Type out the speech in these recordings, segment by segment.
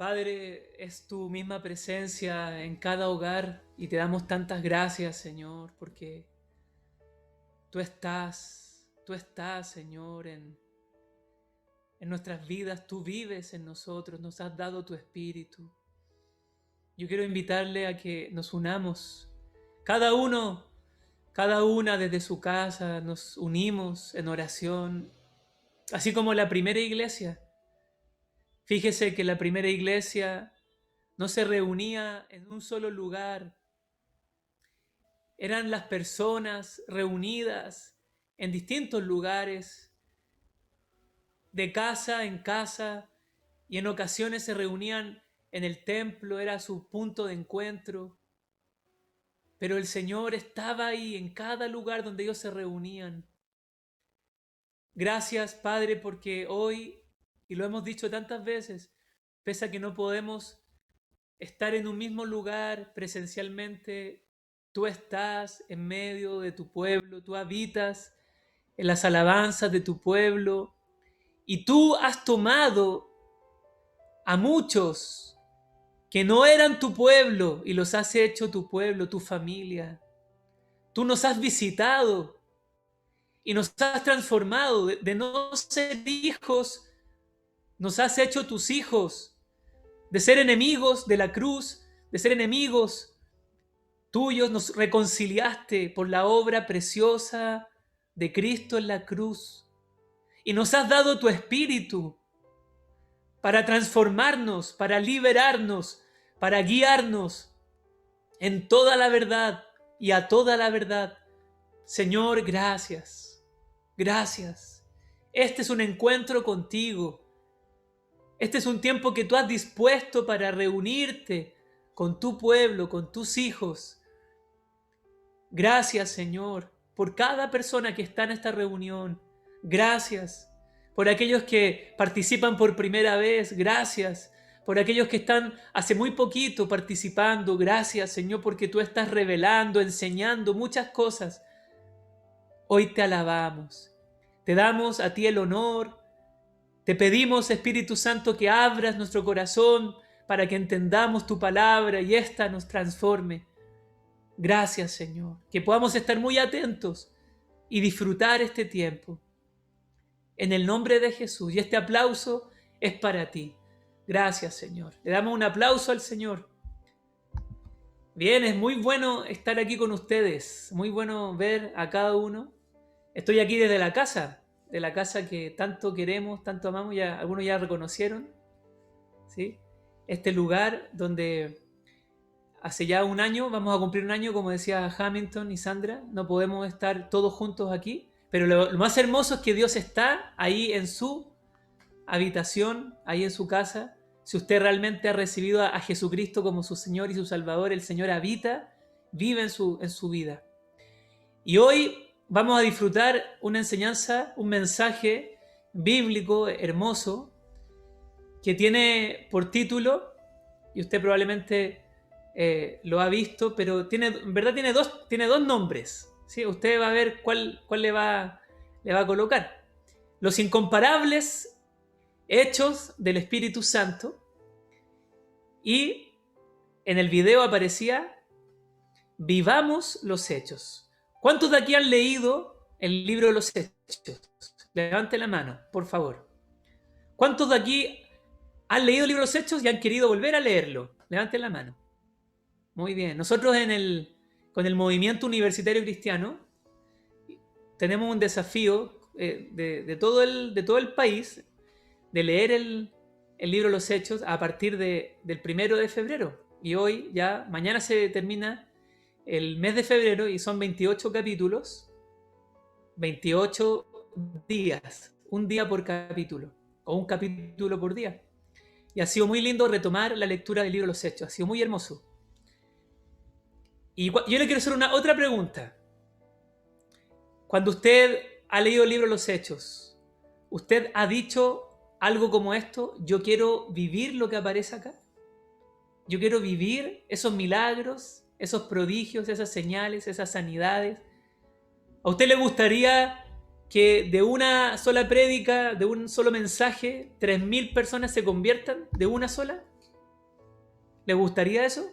Padre, es tu misma presencia en cada hogar y te damos tantas gracias, Señor, porque tú estás, Señor, en nuestras vidas, tú vives en nosotros, nos has dado tu espíritu. Yo quiero invitarle a que nos unamos, cada uno, cada una desde su casa, nos unimos en oración, así como la primera iglesia. Fíjese que la primera iglesia no se reunía en un solo lugar, eran las personas reunidas en distintos lugares, de casa en casa, y en ocasiones se reunían en el templo, era su punto de encuentro. Pero el Señor estaba ahí en cada lugar donde ellos se reunían. Gracias, Padre, porque hoy, y lo hemos dicho tantas veces, pese a que no podemos estar en un mismo lugar presencialmente, tú estás en medio de tu pueblo, tú habitas en las alabanzas de tu pueblo y tú has tomado a muchos que no eran tu pueblo y los has hecho tu pueblo, tu familia. Tú nos has visitado y nos has transformado de no ser hijos, nos has hecho tus hijos, de ser enemigos de la cruz, de ser enemigos tuyos, nos reconciliaste por la obra preciosa de Cristo en la cruz y nos has dado tu espíritu para transformarnos, para liberarnos, para guiarnos en toda la verdad y a toda la verdad. Señor, gracias, gracias. Este es un encuentro contigo. Este es un tiempo que tú has dispuesto para reunirte con tu pueblo, con tus hijos. Gracias, Señor, por cada persona que está en esta reunión. Gracias por aquellos que participan por primera vez. Gracias por aquellos que están hace muy poquito participando. Gracias, Señor, porque tú estás revelando, enseñando muchas cosas. Hoy te alabamos. Te damos a ti el honor. Te pedimos, Espíritu Santo, que abras nuestro corazón para que entendamos tu palabra y ésta nos transforme. Gracias, Señor, que podamos estar muy atentos y disfrutar este tiempo. En el nombre de Jesús. Y este aplauso es para ti. Gracias, Señor. Le damos un aplauso al Señor. Bien, es muy bueno estar aquí con ustedes. Muy bueno ver a cada uno. Estoy aquí desde la casa, de la casa que tanto queremos, tanto amamos. Ya, algunos ya reconocieron, ¿sí? Este lugar donde hace ya un año, vamos a cumplir un año, como decía Hamilton y Sandra, no podemos estar todos juntos aquí, pero lo más hermoso es que Dios está ahí en su habitación, ahí en su casa. Si usted realmente ha recibido a Jesucristo como su Señor y su Salvador, el Señor habita, vive en su vida. Y hoy vamos a disfrutar una enseñanza, un mensaje bíblico hermoso que tiene por título, y usted probablemente lo ha visto, pero en verdad tiene dos nombres. ¿Sí? Usted va a ver cuál le va a colocar. Los incomparables hechos del Espíritu Santo, y en el video aparecía Vivamos los hechos. ¿Cuántos de aquí han leído el libro de los hechos? Levante la mano, por favor. ¿Cuántos de aquí han leído el libro de los hechos y han querido volver a leerlo? Levanten la mano. Muy bien. Nosotros con el movimiento universitario cristiano tenemos un desafío de todo el país de leer el libro de los hechos a partir del 1 de febrero. Y hoy ya, mañana se termina el mes de febrero y son 28 capítulos, 28 días, un día por capítulo o un capítulo por día. Y ha sido muy lindo retomar la lectura del libro de los hechos, ha sido muy hermoso. Y yo le quiero hacer otra pregunta. Cuando usted ha leído el libro de los hechos, ¿usted ha dicho algo como esto? Yo quiero vivir lo que aparece acá. Yo quiero vivir esos milagros, esos prodigios, esas señales, esas sanidades. ¿A usted le gustaría que de una sola prédica, de un solo mensaje, 3000 personas se conviertan de una sola? ¿Le gustaría eso?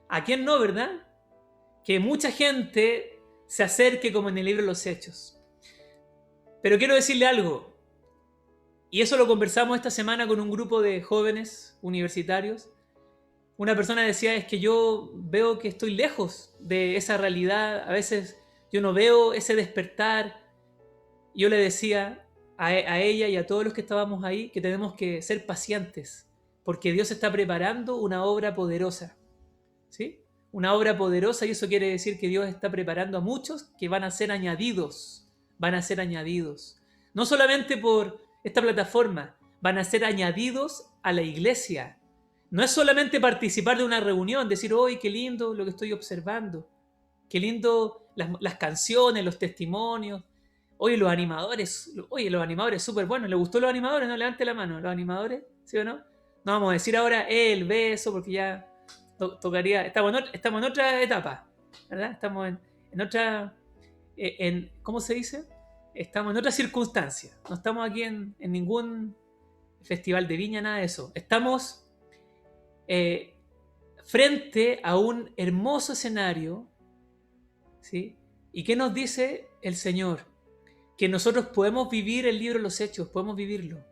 ¿A quién no, verdad? Que mucha gente se acerque como en el libro de los Hechos. Pero quiero decirle algo, y eso lo conversamos esta semana con un grupo de jóvenes universitarios. Una persona decía, es que yo veo que estoy lejos de esa realidad, a veces yo no veo ese despertar. Yo le decía a ella y a todos los que estábamos ahí que tenemos que ser pacientes, porque Dios está preparando una obra poderosa, ¿sí? Una obra poderosa, y eso quiere decir que Dios está preparando a muchos que van a ser añadidos, van a ser añadidos. No solamente por esta plataforma, van a ser añadidos a la iglesia. No es solamente participar de una reunión, decir, ¡ay, qué lindo lo que estoy observando! Qué lindo las canciones, los testimonios. Oye, los animadores, súper buenos. ¿Le gustó los animadores? No, levante la mano. ¿Los animadores? ¿Sí o no? No vamos a decir ahora el beso, porque ya tocaría. Estamos en otra etapa, ¿verdad? Estamos en otra. ¿Cómo se dice? Estamos en otra circunstancia. No estamos aquí en ningún festival de viña, nada de eso. Estamos eh, frente a un hermoso escenario, ¿sí? ¿Y qué nos dice el Señor? Que nosotros podemos vivir el libro de los Hechos, podemos vivirlo.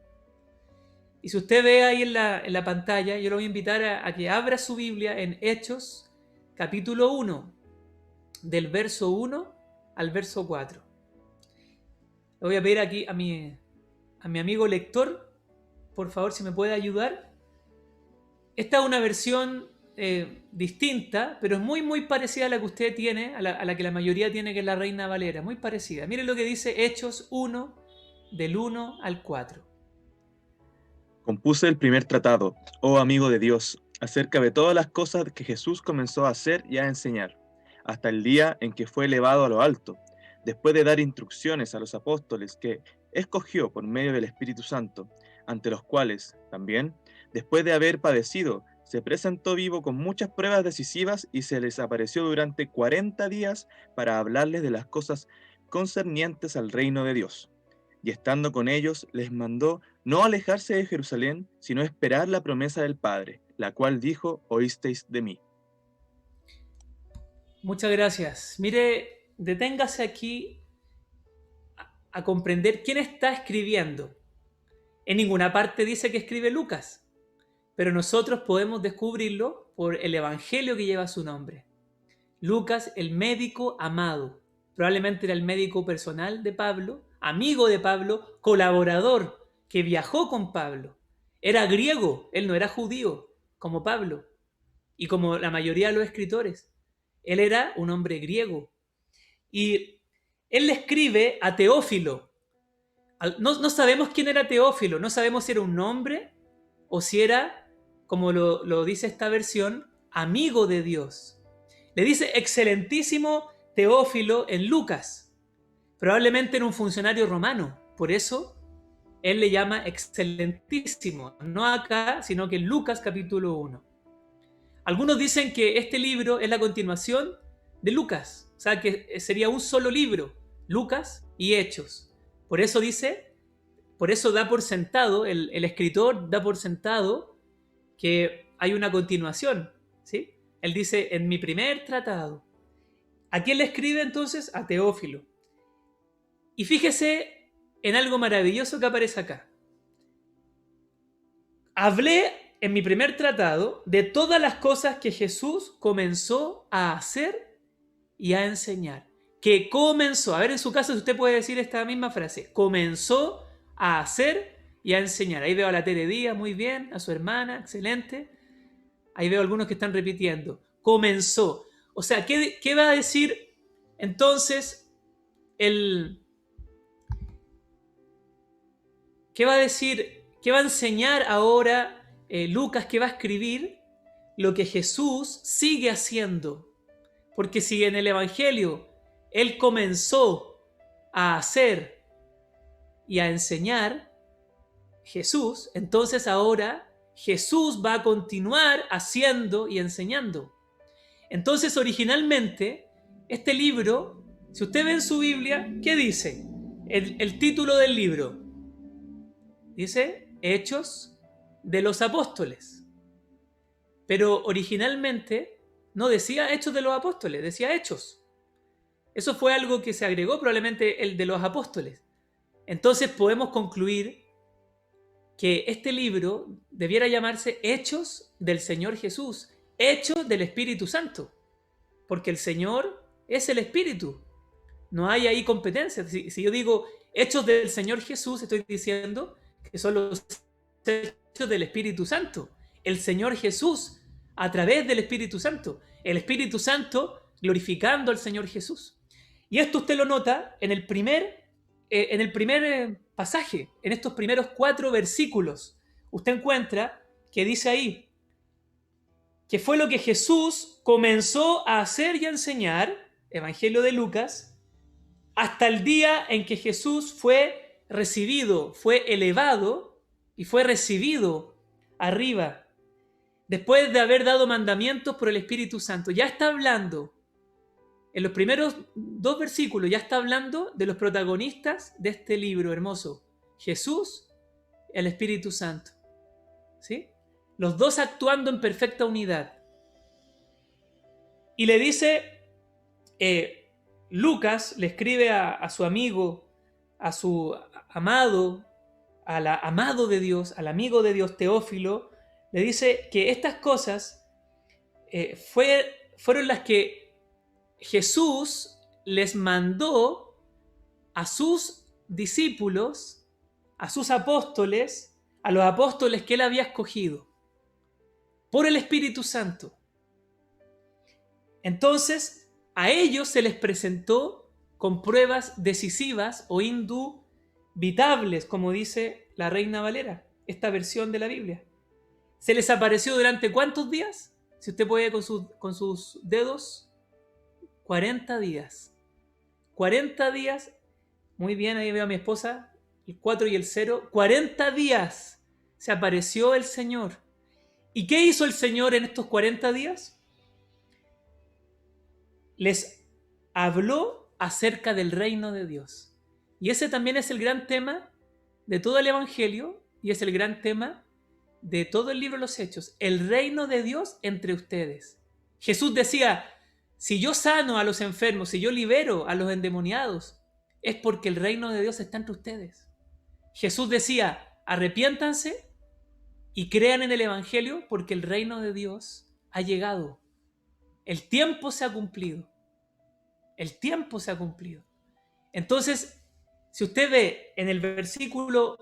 Y si usted ve ahí en la pantalla, yo lo voy a invitar a que abra su Biblia en Hechos, capítulo 1, del verso 1 al verso 4. Le voy a pedir aquí a mi amigo lector, por favor, si me puede ayudar. Esta es una versión distinta, pero es muy, muy parecida a la que usted tiene, a la que la mayoría tiene, que es la Reina Valera. Muy parecida. Miren lo que dice Hechos 1, del 1 al 4. Compuse el primer tratado, oh amigo de Dios, acerca de todas las cosas que Jesús comenzó a hacer y a enseñar, hasta el día en que fue elevado a lo alto, después de dar instrucciones a los apóstoles que escogió por medio del Espíritu Santo, ante los cuales, también, después de haber padecido, se presentó vivo con muchas pruebas decisivas y se les apareció durante 40 días para hablarles de las cosas concernientes al reino de Dios. Y estando con ellos, les mandó no alejarse de Jerusalén, sino esperar la promesa del Padre, la cual dijo, oísteis de mí. Muchas gracias. Mire, deténgase aquí a comprender quién está escribiendo. En ninguna parte dice que escribe Lucas, pero nosotros podemos descubrirlo por el evangelio que lleva su nombre. Lucas, el médico amado, probablemente era el médico personal de Pablo, amigo de Pablo, colaborador que viajó con Pablo. Era griego, él no era judío, como Pablo y como la mayoría de los escritores. Él era un hombre griego. Y él le escribe a Teófilo. No sabemos quién era Teófilo, no sabemos si era un nombre o si era, como lo dice esta versión, amigo de Dios. Le dice excelentísimo Teófilo en Lucas. Probablemente era un funcionario romano. Por eso él le llama excelentísimo. No acá, sino que en Lucas capítulo 1. Algunos dicen que este libro es la continuación de Lucas. O sea, que sería un solo libro. Lucas y Hechos. Por eso da por sentado, el escritor da por sentado que hay una continuación, ¿sí? Él dice, en mi primer tratado. ¿A quién le escribe entonces? A Teófilo. Y fíjese en algo maravilloso que aparece acá. Hablé en mi primer tratado de todas las cosas que Jesús comenzó a hacer y a enseñar. Que comenzó, a ver en su caso si usted puede decir esta misma frase, comenzó a hacer y a enseñar. Ahí veo a la Tere Díaz, muy bien, a su hermana, excelente. Ahí veo algunos que están repitiendo. Comenzó. O sea, ¿qué va a decir entonces el... ¿Qué va a decir? ¿Qué va a enseñar ahora Lucas? ¿Qué va a escribir? Lo que Jesús sigue haciendo. Porque si en el Evangelio Él comenzó a hacer y a enseñar, Jesús, entonces ahora Jesús va a continuar haciendo y enseñando. Entonces, originalmente, este libro, si usted ve en su Biblia, ¿qué dice? El título del libro dice Hechos de los Apóstoles. pero originalmente no decía Hechos de los Apóstoles, decía Hechos. Eso fue algo que se agregó, probablemente el de los apóstoles. Entonces podemos concluir que este libro debiera llamarse Hechos del Señor Jesús, Hechos del Espíritu Santo, porque el Señor es el Espíritu. No hay ahí competencia. Si yo digo Hechos del Señor Jesús, estoy diciendo que son los hechos del Espíritu Santo. El Señor Jesús a través del Espíritu Santo. El Espíritu Santo glorificando al Señor Jesús. Y esto usted lo nota en el primer pasaje, en estos primeros 4 versículos. Usted encuentra que dice ahí que fue lo que Jesús comenzó a hacer y a enseñar, Evangelio de Lucas, hasta el día en que Jesús fue recibido, fue elevado y fue recibido arriba, después de haber dado mandamientos por el Espíritu Santo. Ya está hablando, en los primeros 2 versículos, ya está hablando de los protagonistas de este libro hermoso, Jesús, el Espíritu Santo. ¿Sí? Los dos actuando en perfecta unidad. Y le dice, Lucas le escribe a su amigo, a su amado, al amado de Dios, al amigo de Dios Teófilo, le dice que estas cosas fueron las que Jesús les mandó a sus discípulos, a sus apóstoles, a los apóstoles que él había escogido por el Espíritu Santo. Entonces, a ellos se les presentó con pruebas decisivas o indubitables, como dice la Reina Valera, esta versión de la Biblia. Se les apareció durante ¿cuántos días? Si usted puede con sus dedos, 40 días. 40 días. Muy bien, ahí veo a mi esposa, el 4 y el 0. 40 días se apareció el Señor. ¿Y qué hizo el Señor en estos 40 días? Les habló acerca del reino de Dios. Y ese también es el gran tema de todo el Evangelio y es el gran tema de todo el libro de los Hechos. El reino de Dios entre ustedes. Jesús decía, si yo sano a los enfermos, si yo libero a los endemoniados, es porque el reino de Dios está entre ustedes. Jesús decía, arrepiéntanse y crean en el Evangelio porque el reino de Dios ha llegado. El tiempo se ha cumplido. El tiempo se ha cumplido. Entonces, si usted ve en el versículo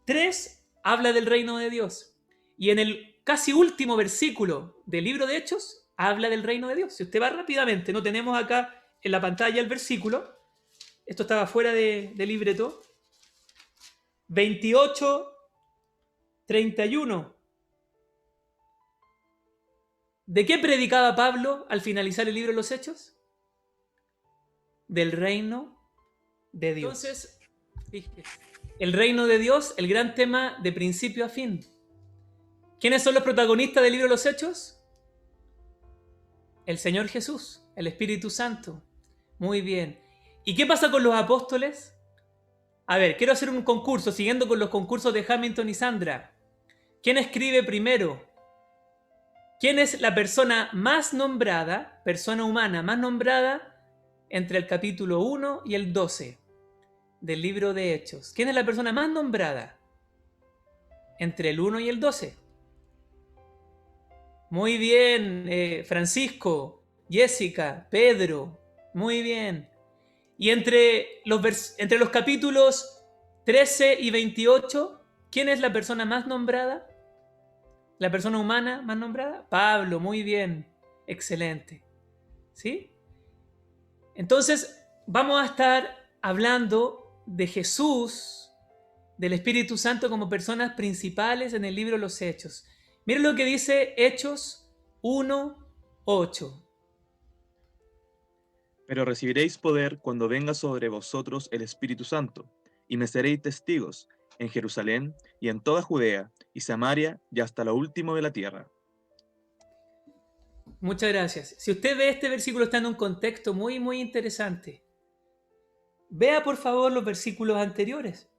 3, habla del reino de Dios. Y en el casi último versículo del libro de Hechos, habla del reino de Dios. Si usted va rápidamente, no tenemos acá en la pantalla el versículo. Esto estaba fuera de libreto. 28:31. ¿De qué predicaba Pablo al finalizar el libro de los Hechos? Del reino de Dios. Entonces, el reino de Dios, el gran tema de principio a fin. ¿Quiénes son los protagonistas del libro de los Hechos? El Señor Jesús, el Espíritu Santo. Muy bien. ¿Y qué pasa con los apóstoles? A ver, quiero hacer un concurso, siguiendo con los concursos de Hamilton y Sandra. ¿Quién escribe primero? ¿Quién es la persona más nombrada, persona humana más nombrada entre el capítulo 1 y el 12 del libro de Hechos? ¿Quién es la persona más nombrada entre el 1 y el 12? Muy bien, Francisco, Jessica, Pedro, muy bien. Y entre los capítulos 13 y 28, ¿quién es la persona más nombrada? ¿La persona humana más nombrada? Pablo, muy bien, excelente. ¿Sí? Entonces, vamos a estar hablando de Jesús, del Espíritu Santo como personas principales en el libro de los Hechos. Miren lo que dice Hechos 1:8. Pero recibiréis poder cuando venga sobre vosotros el Espíritu Santo, y me seréis testigos en Jerusalén y en toda Judea y Samaria y hasta lo último de la tierra. Muchas gracias. Si usted ve este versículo está en un contexto muy, muy interesante. Vea por favor los versículos anteriores.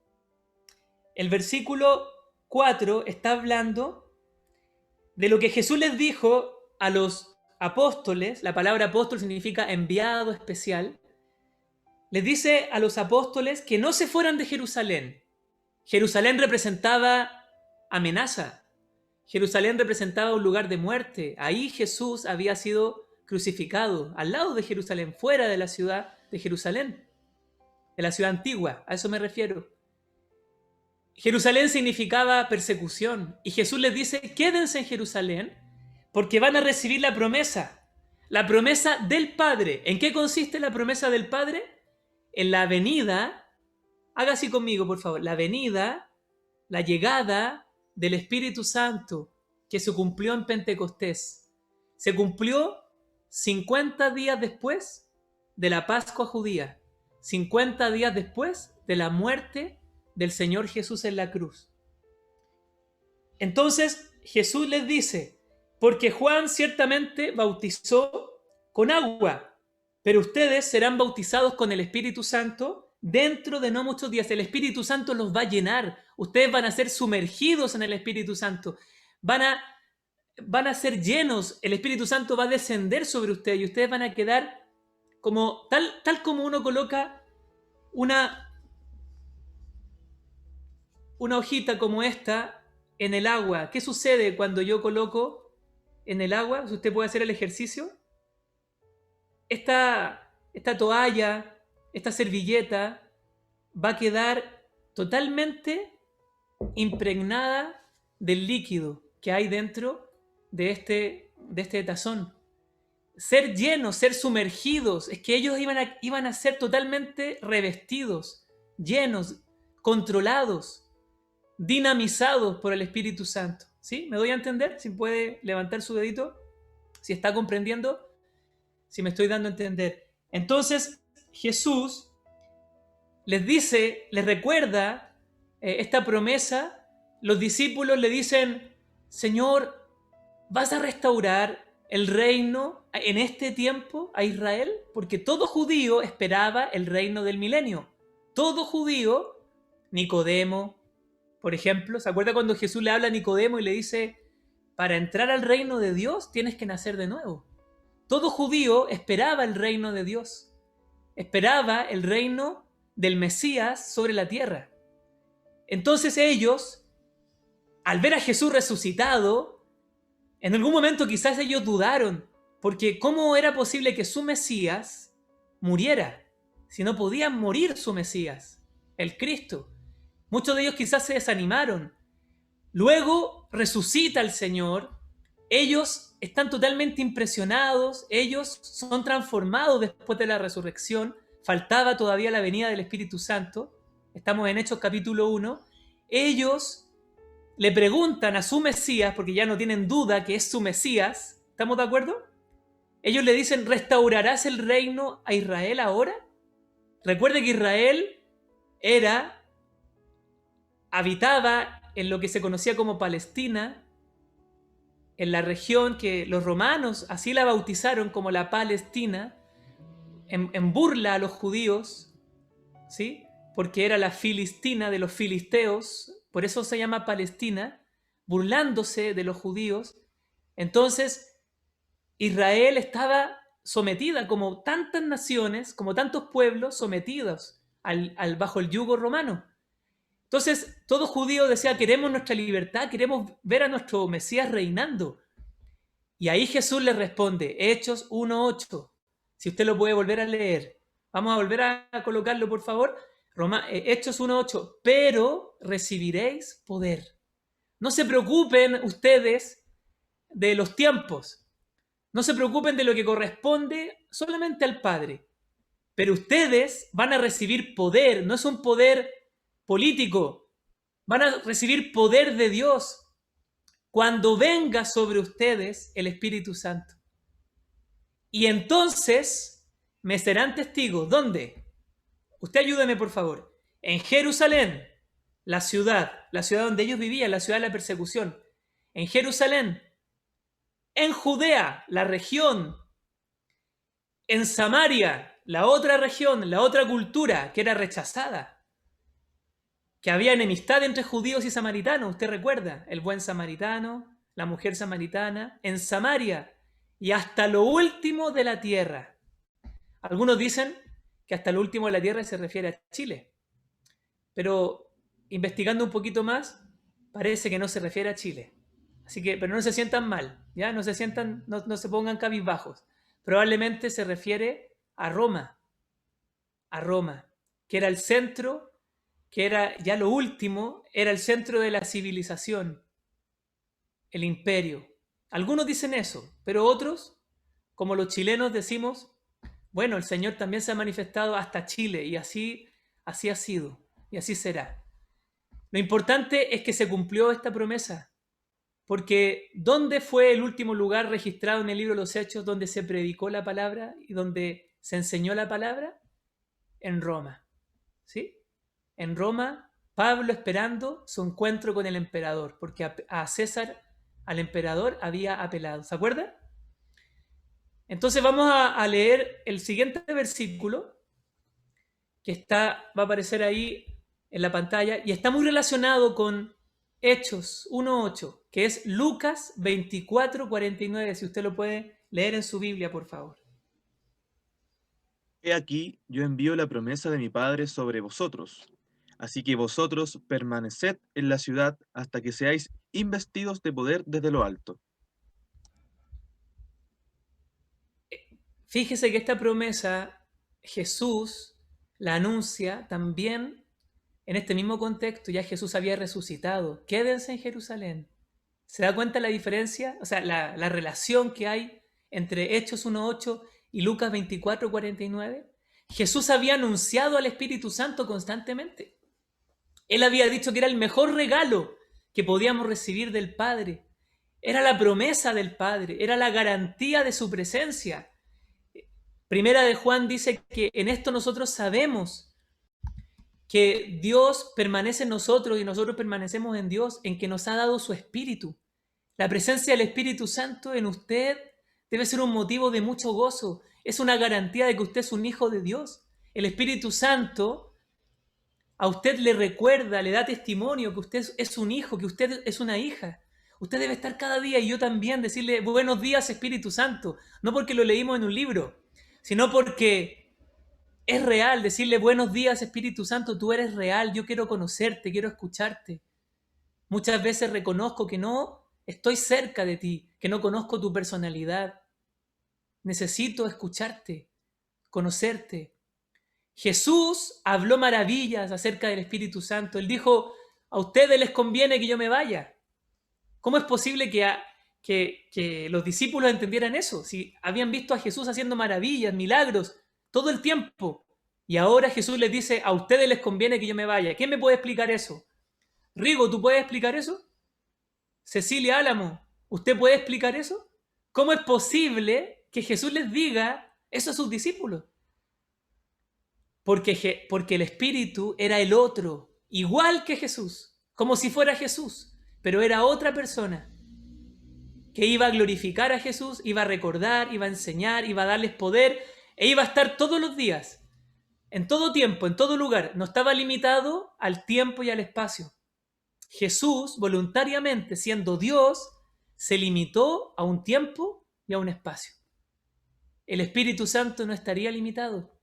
El versículo 4 está hablando de lo que Jesús les dijo a los apóstoles. La palabra apóstol significa enviado especial. Les dice a los apóstoles que no se fueran de Jerusalén. Jerusalén representaba amenaza. Jerusalén representaba un lugar de muerte. Ahí Jesús había sido crucificado, al lado de Jerusalén, fuera de la ciudad de Jerusalén, de la ciudad antigua, a eso me refiero. Jerusalén significaba persecución, y Jesús les dice, quédense en Jerusalén, porque van a recibir la promesa del Padre. ¿En qué consiste la promesa del Padre? En la venida, haga así conmigo por favor, la venida, la llegada del Espíritu Santo, que se cumplió en Pentecostés. Se cumplió 50 días después de la Pascua judía, 50 días después de la muerte del Señor Jesús en la cruz. Entonces Jesús les dice, porque Juan ciertamente bautizó con agua, pero ustedes serán bautizados con el Espíritu Santo dentro de no muchos días. El Espíritu Santo los va a llenar, ustedes van a ser sumergidos en el Espíritu Santo, van a ser llenos, el Espíritu Santo va a descender sobre ustedes y ustedes van a quedar como tal como uno coloca una hojita como esta en el agua. ¿Qué sucede cuando yo coloco en el agua? Si usted puede hacer el ejercicio. Esta toalla, esta servilleta va a quedar totalmente impregnada del líquido que hay dentro de este tazón. Ser llenos, ser sumergidos, es que ellos iban a ser totalmente revestidos, llenos, controlados, dinamizados por el Espíritu Santo. ¿Sí? ¿Me doy a entender? Si puede levantar su dedito, si está comprendiendo, si me estoy dando a entender. Entonces Jesús les dice, les recuerda esta promesa. Los discípulos le dicen, Señor, ¿vas a restaurar el reino en este tiempo a Israel? Porque todo judío esperaba el reino del milenio. Todo judío, Nicodemo, por ejemplo, ¿se acuerda cuando Jesús le habla a Nicodemo y le dice, para entrar al reino de Dios tienes que nacer de nuevo? Todo judío esperaba el reino de Dios, esperaba el reino del Mesías sobre la tierra. Entonces ellos, al ver a Jesús resucitado, en algún momento quizás ellos dudaron, porque ¿cómo era posible que su Mesías muriera? Si no podía morir su Mesías, el Cristo. Muchos de ellos quizás se desanimaron. Luego resucita el Señor. Ellos están totalmente impresionados. Ellos son transformados después de la resurrección. Faltaba todavía la venida del Espíritu Santo. Estamos en Hechos capítulo 1. Ellos le preguntan a su Mesías, porque ya no tienen duda que es su Mesías. ¿Estamos de acuerdo? Ellos le dicen, ¿restaurarás el reino a Israel ahora? Recuerde que Israel habitaba en lo que se conocía como Palestina, en la región que los romanos así la bautizaron como la Palestina, en burla a los judíos, ¿sí? Porque era la Filistina de los filisteos, por eso se llama Palestina, burlándose de los judíos. Entonces, Israel estaba sometida, como tantas naciones, como tantos pueblos, sometidos bajo el yugo romano. Entonces, todo judío decía, queremos nuestra libertad, queremos ver a nuestro Mesías reinando. Y ahí Jesús les responde, Hechos 1:8. Si usted lo puede volver a leer. Vamos a volver a colocarlo, por favor. Hechos 1:8. Pero recibiréis poder. No se preocupen ustedes de los tiempos. No se preocupen de lo que corresponde solamente al Padre. Pero ustedes van a recibir poder. No es un poder político. Van a recibir poder de Dios cuando venga sobre ustedes el Espíritu Santo. Y entonces me serán testigos. ¿Dónde? Usted ayúdeme, por favor. En Jerusalén, la ciudad donde ellos vivían, la ciudad de la persecución. En Jerusalén, en Judea, la región, en Samaria, la otra región, la otra cultura que era rechazada, que había enemistad entre judíos y samaritanos. Usted recuerda, el buen samaritano, la mujer samaritana, en Samaria y hasta lo último de la tierra. Algunos dicen que hasta lo último de la tierra se refiere a Chile, pero investigando un poquito más, parece que no se refiere a Chile. Así que, pero no se sientan mal, ¿ya? No se sientan, no se pongan cabizbajos. Probablemente se refiere a Roma, que era el centro, que era ya lo último, era el centro de la civilización, el imperio. Algunos dicen eso, pero otros, como los chilenos, decimos, bueno, el Señor también se ha manifestado hasta Chile y así ha sido y así será. Lo importante es que se cumplió esta promesa, porque ¿dónde fue el último lugar registrado en el libro de los Hechos donde se predicó la palabra y donde se enseñó la palabra? En Roma, ¿sí? En Roma, Pablo esperando su encuentro con el emperador, porque a César, al emperador, había apelado. ¿Se acuerdan? Entonces vamos a leer el siguiente versículo que va a aparecer ahí en la pantalla y está muy relacionado con Hechos 1:8, que es Lucas 24:49, si usted lo puede leer en su Biblia, por favor. He aquí, yo envío la promesa de mi Padre sobre vosotros. Así que vosotros permaneced en la ciudad hasta que seáis investidos de poder desde lo alto. Fíjese que esta promesa Jesús la anuncia también en este mismo contexto. Ya Jesús había resucitado. Quédense en Jerusalén. ¿Se da cuenta la diferencia? O sea, la relación que hay entre Hechos 1:8 y Lucas 24:49. Jesús había anunciado al Espíritu Santo constantemente. Él había dicho que era el mejor regalo que podíamos recibir del Padre. Era la promesa del Padre, era la garantía de su presencia. Primera de Juan dice que en esto nosotros sabemos que Dios permanece en nosotros y nosotros permanecemos en Dios, en que nos ha dado su Espíritu. La presencia del Espíritu Santo en usted debe ser un motivo de mucho gozo. Es una garantía de que usted es un hijo de Dios. El Espíritu Santo a usted le recuerda, le da testimonio que usted es un hijo, que usted es una hija. Usted debe estar cada día, y yo también, decirle buenos días Espíritu Santo, no porque lo leímos en un libro, sino porque es real, decirle buenos días Espíritu Santo, tú eres real, yo quiero conocerte, quiero escucharte. Muchas veces reconozco que no estoy cerca de ti, que no conozco tu personalidad. Necesito escucharte, conocerte. Jesús habló maravillas acerca del Espíritu Santo. Él dijo, a ustedes les conviene que yo me vaya. ¿Cómo es posible que los discípulos entendieran eso? Si habían visto a Jesús haciendo maravillas, milagros, todo el tiempo. Y ahora Jesús les dice, a ustedes les conviene que yo me vaya. ¿Quién me puede explicar eso? Rigo, ¿tú puedes explicar eso? Cecilia Álamo, ¿usted puede explicar eso? ¿Cómo es posible que Jesús les diga eso a sus discípulos? Porque el Espíritu era el otro, igual que Jesús, como si fuera Jesús, pero era otra persona que iba a glorificar a Jesús, iba a recordar, iba a enseñar, iba a darles poder e iba a estar todos los días, en todo tiempo, en todo lugar. No estaba limitado al tiempo y al espacio. Jesús, voluntariamente, siendo Dios, se limitó a un tiempo y a un espacio. El Espíritu Santo no estaría limitado.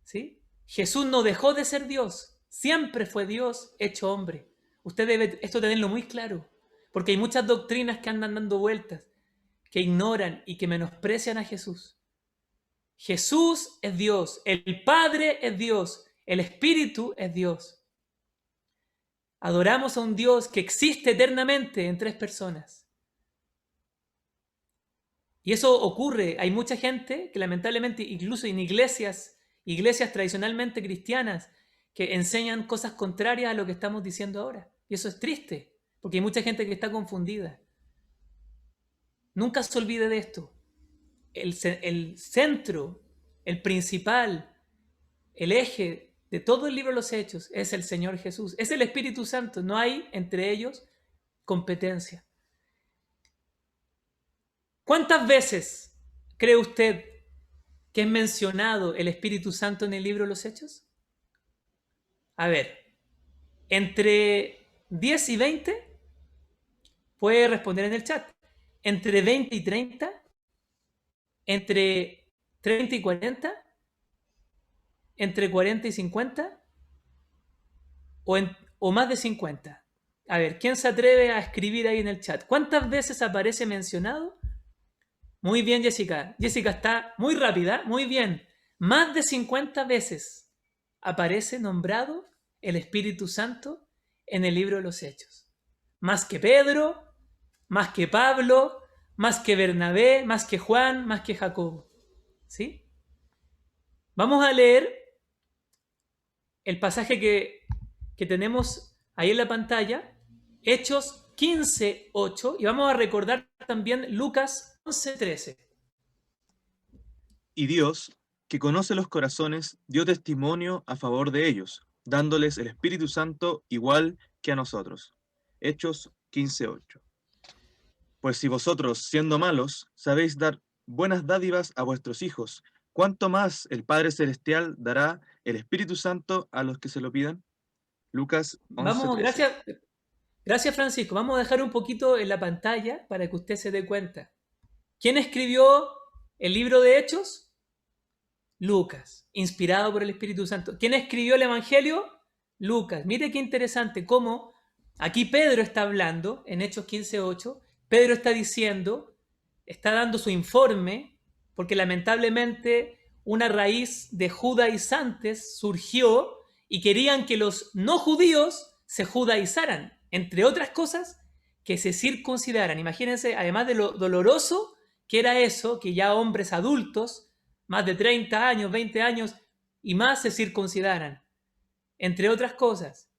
¿Sí? Jesús no dejó de ser Dios, siempre fue Dios hecho hombre. Usted debe esto tenerlo muy claro, porque hay muchas doctrinas que andan dando vueltas, que ignoran y que menosprecian a Jesús. Jesús es Dios, el Padre es Dios, el Espíritu es Dios. Adoramos a un Dios que existe eternamente en tres personas. Y eso ocurre, hay mucha gente que lamentablemente, incluso en iglesias tradicionalmente cristianas, que enseñan cosas contrarias a lo que estamos diciendo ahora. Y eso es triste, porque hay mucha gente que está confundida. Nunca se olvide de esto. El centro, el principal, el eje de todo el libro de los Hechos es el Señor Jesús. Es el Espíritu Santo. No hay entre ellos competencia. ¿Cuántas veces cree usted que es mencionado el Espíritu Santo en el libro de los Hechos? A ver, entre 10 y 20, Puede responder en el chat. ¿Entre 20 y 30? ¿Entre 30 y 40? ¿Entre 40 y 50? ¿O más de 50? A ver, ¿quién se atreve a escribir ahí en el chat? ¿Cuántas veces aparece mencionado? Muy bien, Jessica. Jessica está muy rápida, muy bien. Más de 50 veces aparece nombrado el Espíritu Santo en el libro de los Hechos. Más que Pedro, más que Pablo, más que Bernabé, más que Juan, más que Jacobo. ¿Sí? Vamos a leer el pasaje que tenemos ahí en la pantalla, Hechos 15:8, y vamos a recordar también Lucas 11:13. Y Dios, que conoce los corazones, dio testimonio a favor de ellos, dándoles el Espíritu Santo igual que a nosotros. Hechos 15:8. Pues si vosotros, siendo malos, sabéis dar buenas dádivas a vuestros hijos, ¿cuánto más el Padre Celestial dará el Espíritu Santo a los que se lo pidan? Lucas Vamos, 11:13. gracias Francisco. Vamos a dejar un poquito en la pantalla para que usted se dé cuenta. ¿Quién escribió el libro de Hechos? Lucas, inspirado por el Espíritu Santo. ¿Quién escribió el Evangelio? Lucas. Mire qué interesante cómo aquí Pedro está hablando en Hechos 15:8. Pedro está diciendo, está dando su informe, porque lamentablemente una raíz de judaizantes surgió y querían que los no judíos se judaizaran, entre otras cosas, que se circuncidaran. Imagínense, además de lo doloroso que era eso, que ya hombres adultos, más de 30 años, 20 años y más, se circuncidaran, entre otras cosas.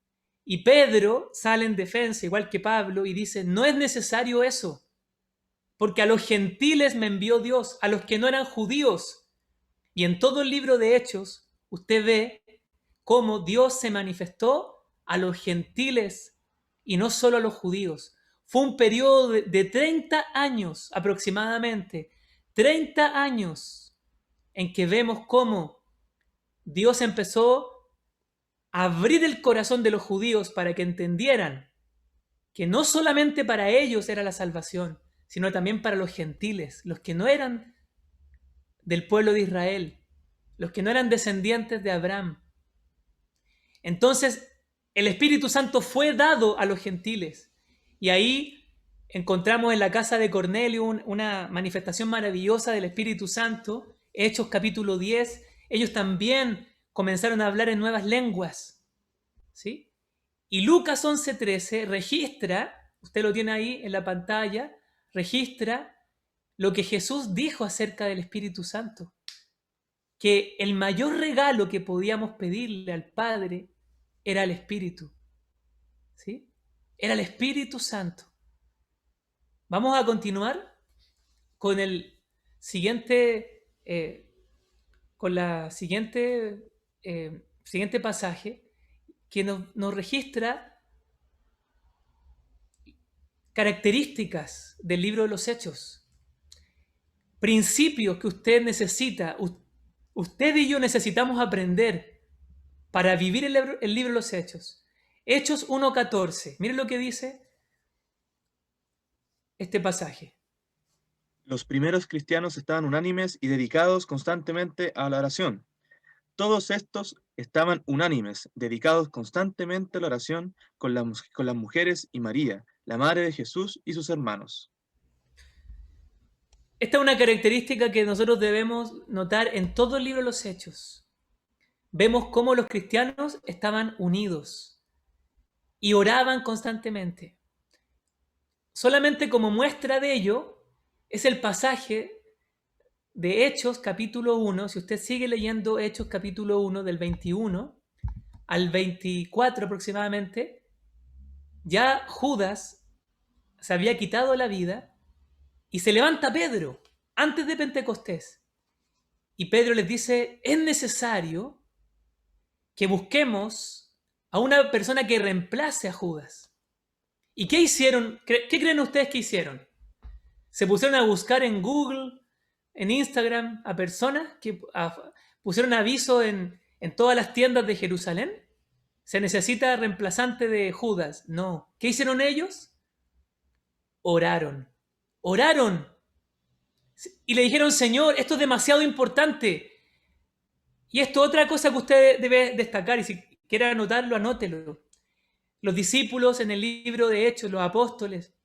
Y Pedro sale en defensa, igual que Pablo, y dice, no es necesario eso, porque a los gentiles me envió Dios, a los que no eran judíos. Y en todo el libro de Hechos, usted ve cómo Dios se manifestó a los gentiles y no solo a los judíos. Fue un periodo de 30 años aproximadamente, 30 años en que vemos cómo Dios empezó a abrir el corazón de los judíos para que entendieran que no solamente para ellos era la salvación, sino también para los gentiles, los que no eran del pueblo de Israel, los que no eran descendientes de Abraham. Entonces, el Espíritu Santo fue dado a los gentiles. Y ahí encontramos en la casa de Cornelio una manifestación maravillosa del Espíritu Santo. Hechos capítulo 10, ellos también comenzaron a hablar en nuevas lenguas. ¿Sí? Y Lucas 11:13 registra, usted lo tiene ahí en la pantalla, registra lo que Jesús dijo acerca del Espíritu Santo. Que el mayor regalo que podíamos pedirle al Padre era el Espíritu. ¿Sí? Era el Espíritu Santo. Vamos a continuar con el siguiente, con la siguiente pasaje que nos registra características del libro de los Hechos, principios que usted necesita, usted y yo necesitamos aprender para vivir el libro de los Hechos. Hechos 1:14, miren lo que dice este pasaje. Los primeros cristianos estaban unánimes y dedicados constantemente a la oración. Todos estos estaban unánimes, dedicados constantemente a la oración con las mujeres y María, la madre de Jesús y sus hermanos. Esta es una característica que nosotros debemos notar en todo el libro de los Hechos. Vemos cómo los cristianos estaban unidos y oraban constantemente. Solamente como muestra de ello es el pasaje de Hechos capítulo 1. Si usted sigue leyendo Hechos capítulo 1 del 21 al 24 aproximadamente, ya Judas se había quitado la vida y se levanta Pedro antes de Pentecostés. Y Pedro les dice, es necesario que busquemos a una persona que reemplace a Judas. ¿Y qué hicieron? ¿Qué creen ustedes que hicieron? Se pusieron a buscar en Google, en Instagram, a personas que pusieron aviso en todas las tiendas de Jerusalén. ¿Se necesita reemplazante de Judas? No. ¿Qué hicieron ellos? oraron. Oraron. Y le dijeron, Señor, esto es demasiado importante. Y esto es otra cosa que usted debe destacar, y si quiere anotarlo, anótelo. Los discípulos en el libro de Hechos, los apóstoles,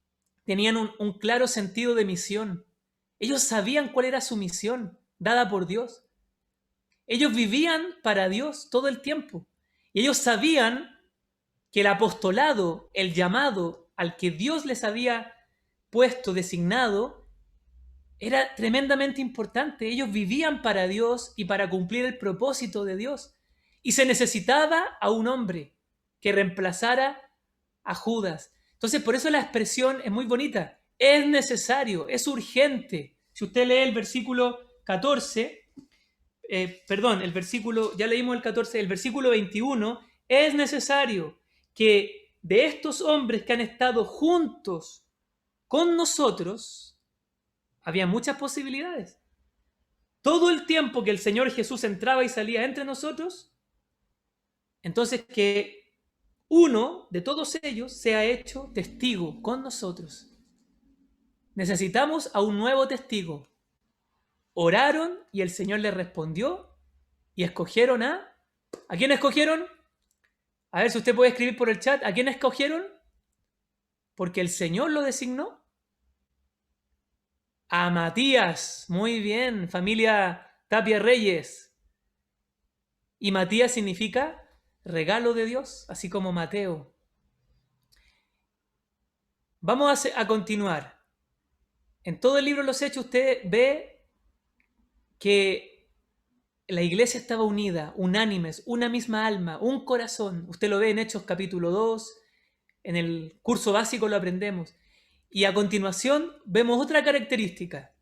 tenían un claro sentido de misión. Ellos sabían cuál era su misión dada por Dios. Ellos vivían para Dios todo el tiempo. Y ellos sabían que el apostolado, el llamado al que Dios les había puesto, designado, era tremendamente importante. Ellos vivían para Dios y para cumplir el propósito de Dios. Y se necesitaba a un hombre que reemplazara a Judas. Entonces, por eso la expresión es muy bonita. Es necesario, es urgente. Si usted lee el versículo 14, el versículo, ya leímos el 14, el versículo 21, es necesario que de estos hombres que han estado juntos con nosotros, había muchas posibilidades. Todo el tiempo que el Señor Jesús entraba y salía entre nosotros, entonces que uno de todos ellos sea hecho testigo con nosotros. Necesitamos a un nuevo testigo. Oraron y el Señor les respondió y escogieron ¿a quién escogieron? A ver si usted puede escribir por el chat. ¿A quién escogieron? Porque el Señor lo designó. A Matías. Muy bien, familia Tapia Reyes. Y Matías significa regalo de Dios, así como Mateo. Vamos a continuar. En todo el libro de los Hechos usted ve que la iglesia estaba unida, unánimes, una misma alma, un corazón. Usted lo ve en Hechos capítulo 2, en el curso básico lo aprendemos. Y a continuación vemos otra característica.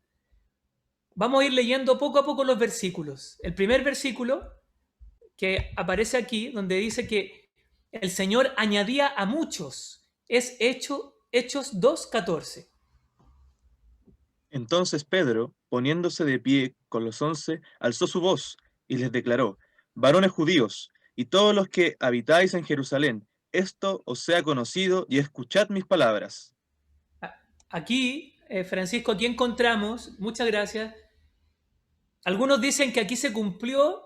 Vamos a ir leyendo poco a poco los versículos. El primer versículo que aparece aquí, donde dice que el Señor añadía a muchos, es Hechos 2:14. Entonces Pedro, poniéndose de pie con los 11, alzó su voz y les declaró: Varones judíos, y todos los que habitáis en Jerusalén, esto os sea conocido y escuchad mis palabras. Aquí, Francisco, aquí encontramos, muchas gracias, algunos dicen que aquí se cumplió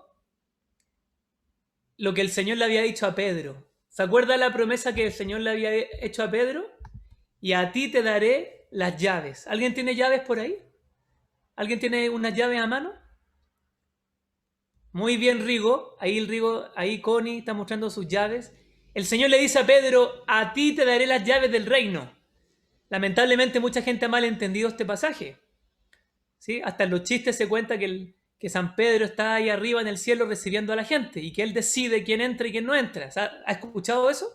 lo que el Señor le había dicho a Pedro. ¿Se acuerda la promesa que el Señor le había hecho a Pedro? Y a ti te daré las llaves. ¿Alguien tiene llaves por ahí? ¿Alguien tiene unas llaves a mano? Muy bien, Rigo. Ahí Connie está mostrando sus llaves. El Señor le dice a Pedro, a ti te daré las llaves del reino. Lamentablemente mucha gente ha malentendido este pasaje. ¿Sí? Hasta en los chistes se cuenta que San Pedro está ahí arriba en el cielo recibiendo a la gente y que él decide quién entra y quién no entra. ¿Ha escuchado eso?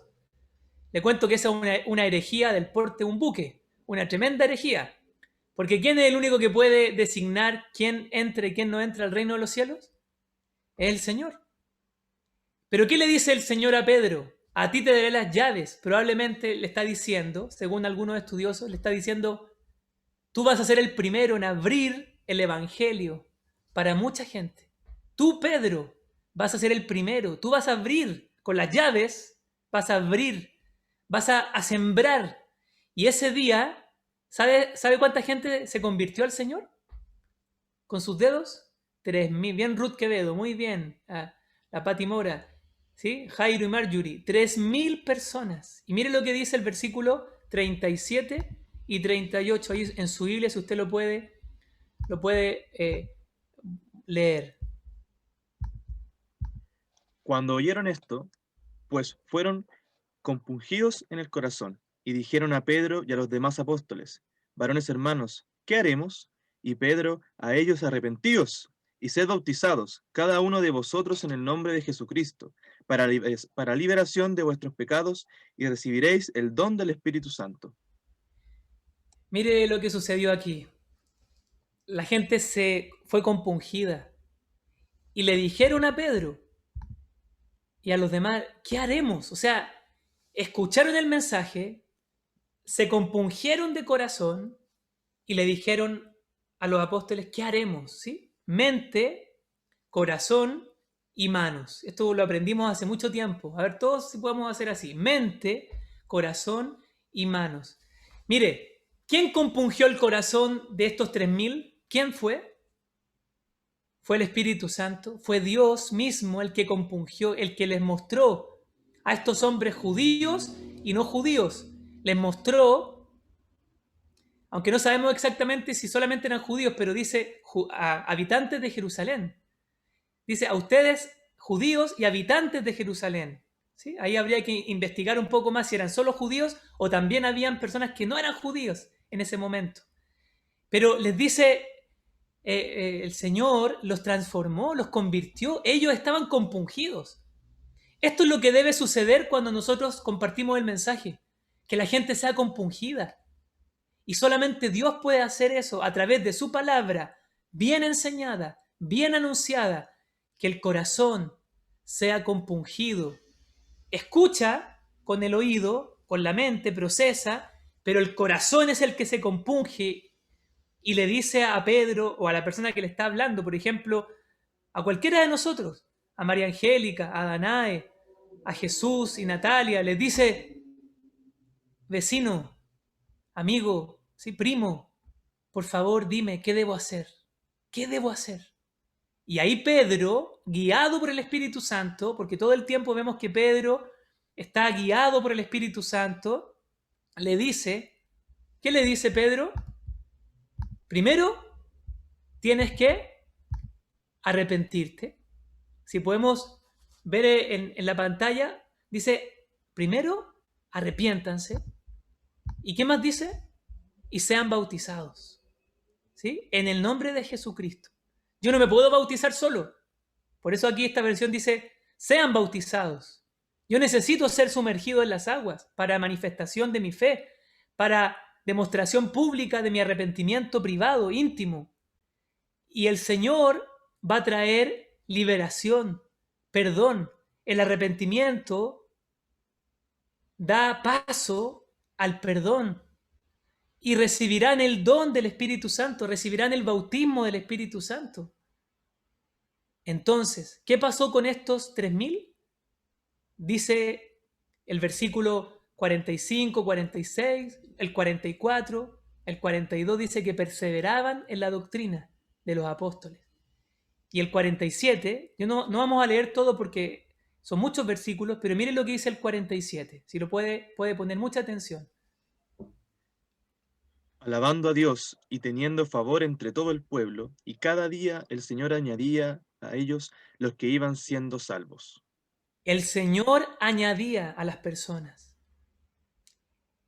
Le cuento que esa es una herejía del porte de un buque, una tremenda herejía. Porque ¿quién es el único que puede designar quién entra y quién no entra al reino de los cielos? Es el Señor. ¿Pero qué le dice el Señor a Pedro? A ti te daré las llaves. Probablemente le está diciendo, según algunos estudiosos, le está diciendo, tú vas a ser el primero en abrir el evangelio para mucha gente. Tú, Pedro, vas a ser el primero. Tú vas a abrir con las llaves, vas a abrir, vas a sembrar. Y ese día, ¿sabe cuánta gente se convirtió al Señor? Con sus dedos, 3.000. Bien Ruth Quevedo, muy bien. La Pati Mora, ¿sí? Jairo y Marjorie, 3.000 personas. Y mire lo que dice el versículo 37 y 38. Ahí en su Biblia, si usted lo puede leer. Cuando oyeron esto, pues fueron compungidos en el corazón, y dijeron a Pedro y a los demás apóstoles: Varones hermanos, ¿qué haremos? Y Pedro a ellos: Arrepentíos y sed bautizados, cada uno de vosotros, en el nombre de Jesucristo, para liberación de vuestros pecados, y recibiréis el don del Espíritu Santo. Mire lo que sucedió aquí. La gente se fue compungida y le dijeron a Pedro y a los demás, ¿qué haremos? O sea, escucharon el mensaje, se compungieron de corazón y le dijeron a los apóstoles, ¿qué haremos? ¿Sí? Mente, corazón y manos. Esto lo aprendimos hace mucho tiempo. A ver, todos si podemos hacer así. Mente, corazón y manos. Mire, ¿Quién compungió el corazón de estos 3.000? ¿Quién fue? Fue el Espíritu Santo, fue Dios mismo el que compungió, el que les mostró a estos hombres judíos y no judíos. Les mostró, aunque no sabemos exactamente si solamente eran judíos, pero dice a habitantes de Jerusalén. Dice a ustedes, judíos y habitantes de Jerusalén. ¿Sí? Ahí habría que investigar un poco más si eran solo judíos o también habían personas que no eran judíos en ese momento. Pero les dice, el Señor los transformó, los convirtió, ellos estaban compungidos. Esto es lo que debe suceder cuando nosotros compartimos el mensaje, que la gente sea compungida. Y solamente Dios puede hacer eso a través de su palabra, bien enseñada, bien anunciada, que el corazón sea compungido. Escucha con el oído, con la mente, procesa, pero el corazón es el que se compunge y le dice a Pedro o a la persona que le está hablando, por ejemplo, a cualquiera de nosotros, a María Angélica, a Danae, a Jesús y Natalia, les dice, vecino, amigo, sí, primo, por favor dime, ¿qué debo hacer? ¿Qué debo hacer? Y ahí Pedro, guiado por el Espíritu Santo, porque todo el tiempo vemos que Pedro está guiado por el Espíritu Santo, le dice, ¿qué le dice Pedro? Primero, tienes que arrepentirte. Si podemos ver en la pantalla, dice, primero, arrepiéntanse. ¿Y qué más dice? Y sean bautizados. ¿Sí? En el nombre de Jesucristo. Yo no me puedo bautizar solo. Por eso aquí esta versión dice, sean bautizados. Yo necesito ser sumergido en las aguas para manifestación de mi fe, para demostración pública de mi arrepentimiento privado, íntimo. Y el Señor va a traer liberación, perdón. El arrepentimiento da paso al perdón y recibirán el don del Espíritu Santo, recibirán el bautismo del Espíritu Santo. Entonces, ¿qué pasó con estos 3.000? Dice el versículo 45, 46, el 44, el 42 dice que perseveraban en la doctrina de los apóstoles. Y el 47, no vamos a leer todo porque son muchos versículos, pero miren lo que dice el 47, si lo puede poner mucha atención. Alabando a Dios y teniendo favor entre todo el pueblo, y cada día el Señor añadía a ellos los que iban siendo salvos. El Señor añadía a las personas.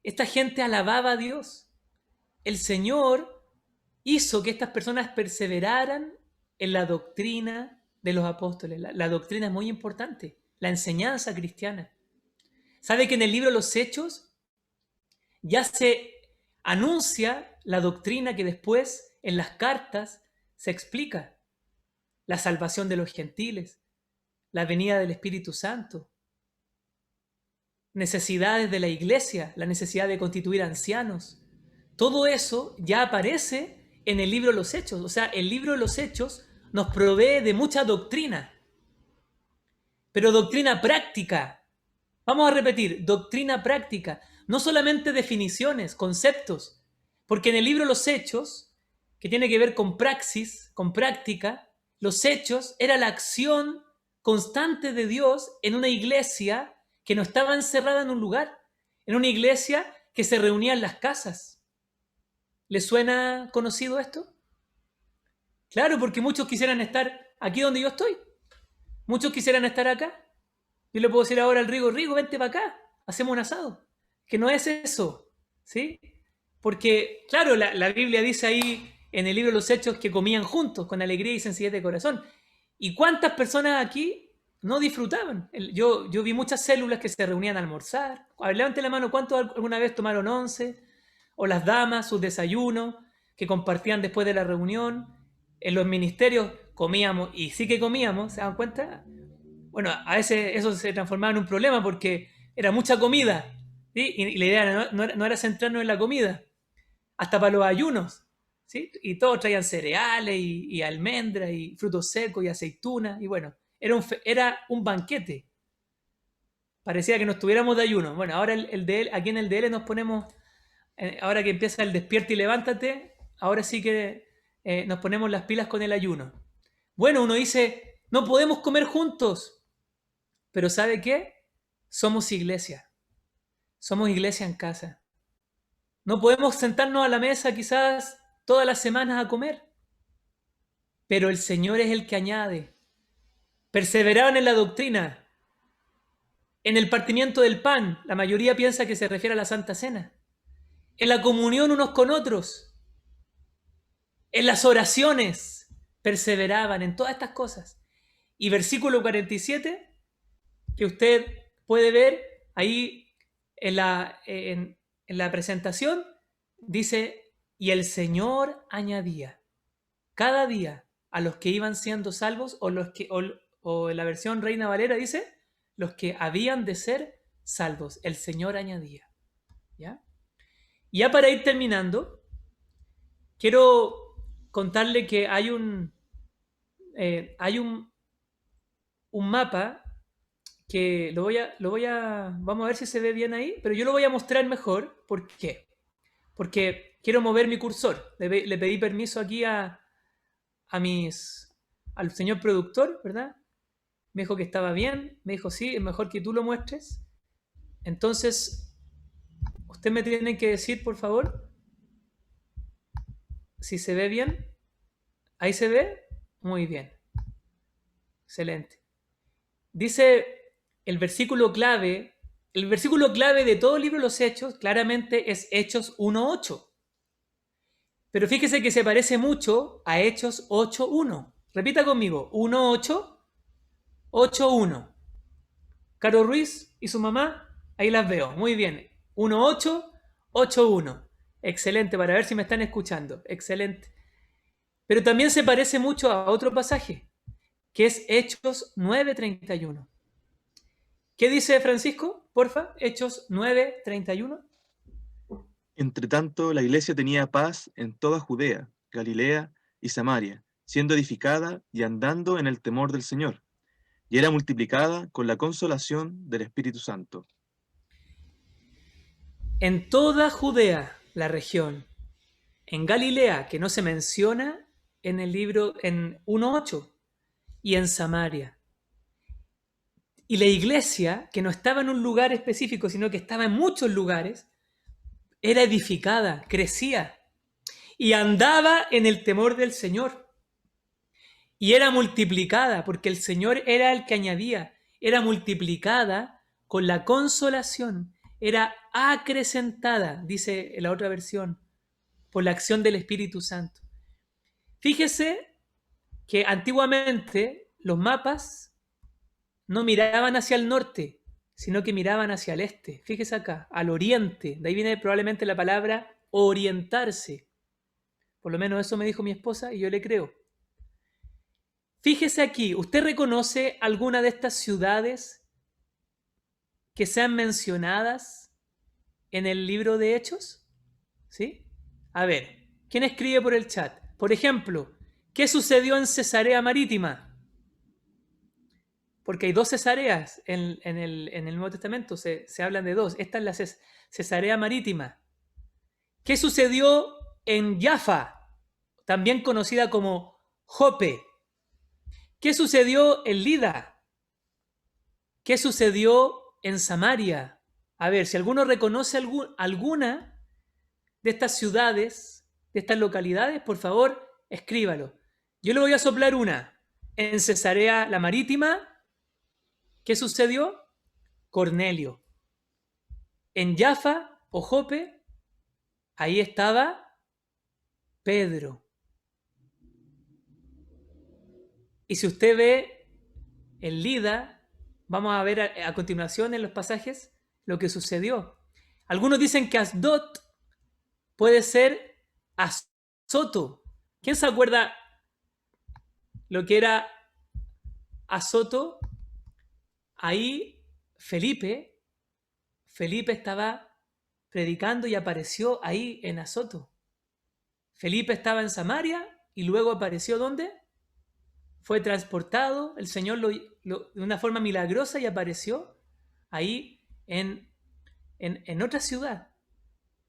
Esta gente alababa a Dios. El Señor hizo que estas personas perseveraran en la doctrina de los apóstoles. La doctrina es muy importante, la enseñanza cristiana. ¿Sabe que en el libro Los Hechos ya se anuncia la doctrina que después en las cartas se explica? La salvación de los gentiles, la venida del Espíritu Santo, necesidades de la iglesia, la necesidad de constituir ancianos. Todo eso ya aparece en el libro de los Hechos. O sea, el libro de los Hechos nos provee de mucha doctrina, pero doctrina práctica. Vamos a repetir, doctrina práctica, no solamente definiciones, conceptos, porque en el libro de los Hechos, que tiene que ver con praxis, con práctica, los hechos era la acción constante de Dios en una iglesia que no estaba encerrada en un lugar, en una iglesia que se reunía en las casas. ¿Les suena conocido esto? Claro, porque muchos quisieran estar aquí donde yo estoy. Muchos quisieran estar acá. Yo le puedo decir ahora al Rigo, Rigo, vente para acá, hacemos un asado. Que no es eso, ¿sí? Porque, claro, la Biblia dice ahí en el libro de los Hechos que comían juntos, con alegría y sencillez de corazón. ¿Y cuántas personas aquí no disfrutaban? Yo vi muchas células que se reunían a almorzar. A ver, levante la mano, ¿cuántos alguna vez tomaron once? O las damas, sus desayunos, que compartían después de la reunión. En los ministerios comíamos, y sí que comíamos, ¿se dan cuenta? Bueno, a veces eso se transformaba en un problema porque era mucha comida, ¿sí? Y la idea no era centrarnos en la comida, hasta para los ayunos, ¿sí? Y todos traían cereales y almendras y frutos secos y aceitunas, y bueno, era un banquete. Parecía que nos tuviéramos de ayuno. Bueno, ahora aquí en el DL nos ponemos ahora que empieza el despierta y levántate, ahora sí que nos ponemos las pilas con el ayuno. Bueno, uno dice, no podemos comer juntos, pero ¿sabe qué? Somos iglesia en casa. No podemos sentarnos a la mesa quizás todas las semanas a comer, pero el Señor es el que añade. Perseveraban en la doctrina, en el partimiento del pan, la mayoría piensa que se refiere a la Santa Cena, en la comunión unos con otros, en las oraciones, perseveraban en todas estas cosas. Y versículo 47, que usted puede ver ahí en la presentación, dice, y el Señor añadía cada día a los que iban siendo salvos, o en la versión Reina Valera dice, los que habían de ser salvos, el Señor añadía. ¿Ya? Y ya para ir terminando, quiero contarle que hay un mapa que vamos a ver si se ve bien ahí, pero yo lo voy a mostrar mejor. ¿Por qué? Porque quiero mover mi cursor. Le pedí permiso aquí al señor productor, ¿verdad? Me dijo que estaba bien, me dijo sí, es mejor que tú lo muestres. Entonces, usted me tiene que decir, por favor, si se ve bien. ¿Ahí se ve? Muy bien. Excelente. Dice el versículo clave de todo el libro de los Hechos, claramente es Hechos 1:8. Pero fíjese que se parece mucho a Hechos 8:1. Repita conmigo, 1:8, 8:1. Caro Ruiz y su mamá, ahí las veo. Muy bien. 1:8, 8:1. Excelente, para ver si me están escuchando. Excelente. Pero también se parece mucho a otro pasaje, que es Hechos 9:31. ¿Qué dice Francisco? Porfa, Hechos 9:31. Entre tanto, la iglesia tenía paz en toda Judea, Galilea y Samaria, siendo edificada y andando en el temor del Señor, y era multiplicada con la consolación del Espíritu Santo. En toda Judea, la región, en Galilea, que no se menciona en el libro en 1:8, y en Samaria. Y la iglesia, que no estaba en un lugar específico, sino que estaba en muchos lugares, era edificada, crecía y andaba en el temor del Señor. Y era multiplicada, porque el Señor era el que añadía, era multiplicada con la consolación, era acrecentada, dice en la otra versión, por la acción del Espíritu Santo. Fíjese que antiguamente los mapas no miraban hacia el norte, sino que miraban hacia el este. Fíjese acá, al oriente. De ahí viene probablemente la palabra orientarse. Por lo menos eso me dijo mi esposa y yo le creo. Fíjese aquí, ¿usted reconoce alguna de estas ciudades que sean mencionadas en el libro de Hechos? ¿Sí? A ver, ¿quién escribe por el chat? Por ejemplo, ¿qué sucedió en Cesarea Marítima? Porque hay dos Cesareas en el Nuevo Testamento, se hablan de dos. Esta es la Cesarea Marítima. ¿Qué sucedió en Jaffa, también conocida como Jope? ¿Qué sucedió en Lida? ¿Qué sucedió en Samaria? A ver, si alguno reconoce alguna de estas ciudades, de estas localidades, por favor, escríbalo. Yo le voy a soplar una. En Cesarea la Marítima, ¿qué sucedió? Cornelio. En Jaffa o Jope, ahí estaba Pedro. Y si usted ve en Lida, vamos a ver a continuación en los pasajes lo que sucedió. Algunos dicen que Asdod puede ser Azoto. ¿Quién se acuerda lo que era Azoto? Ahí Felipe estaba predicando y apareció ahí en Azoto. Felipe estaba en Samaria y luego apareció ¿dónde? Fue transportado, el Señor de una forma milagrosa y apareció ahí en otra ciudad.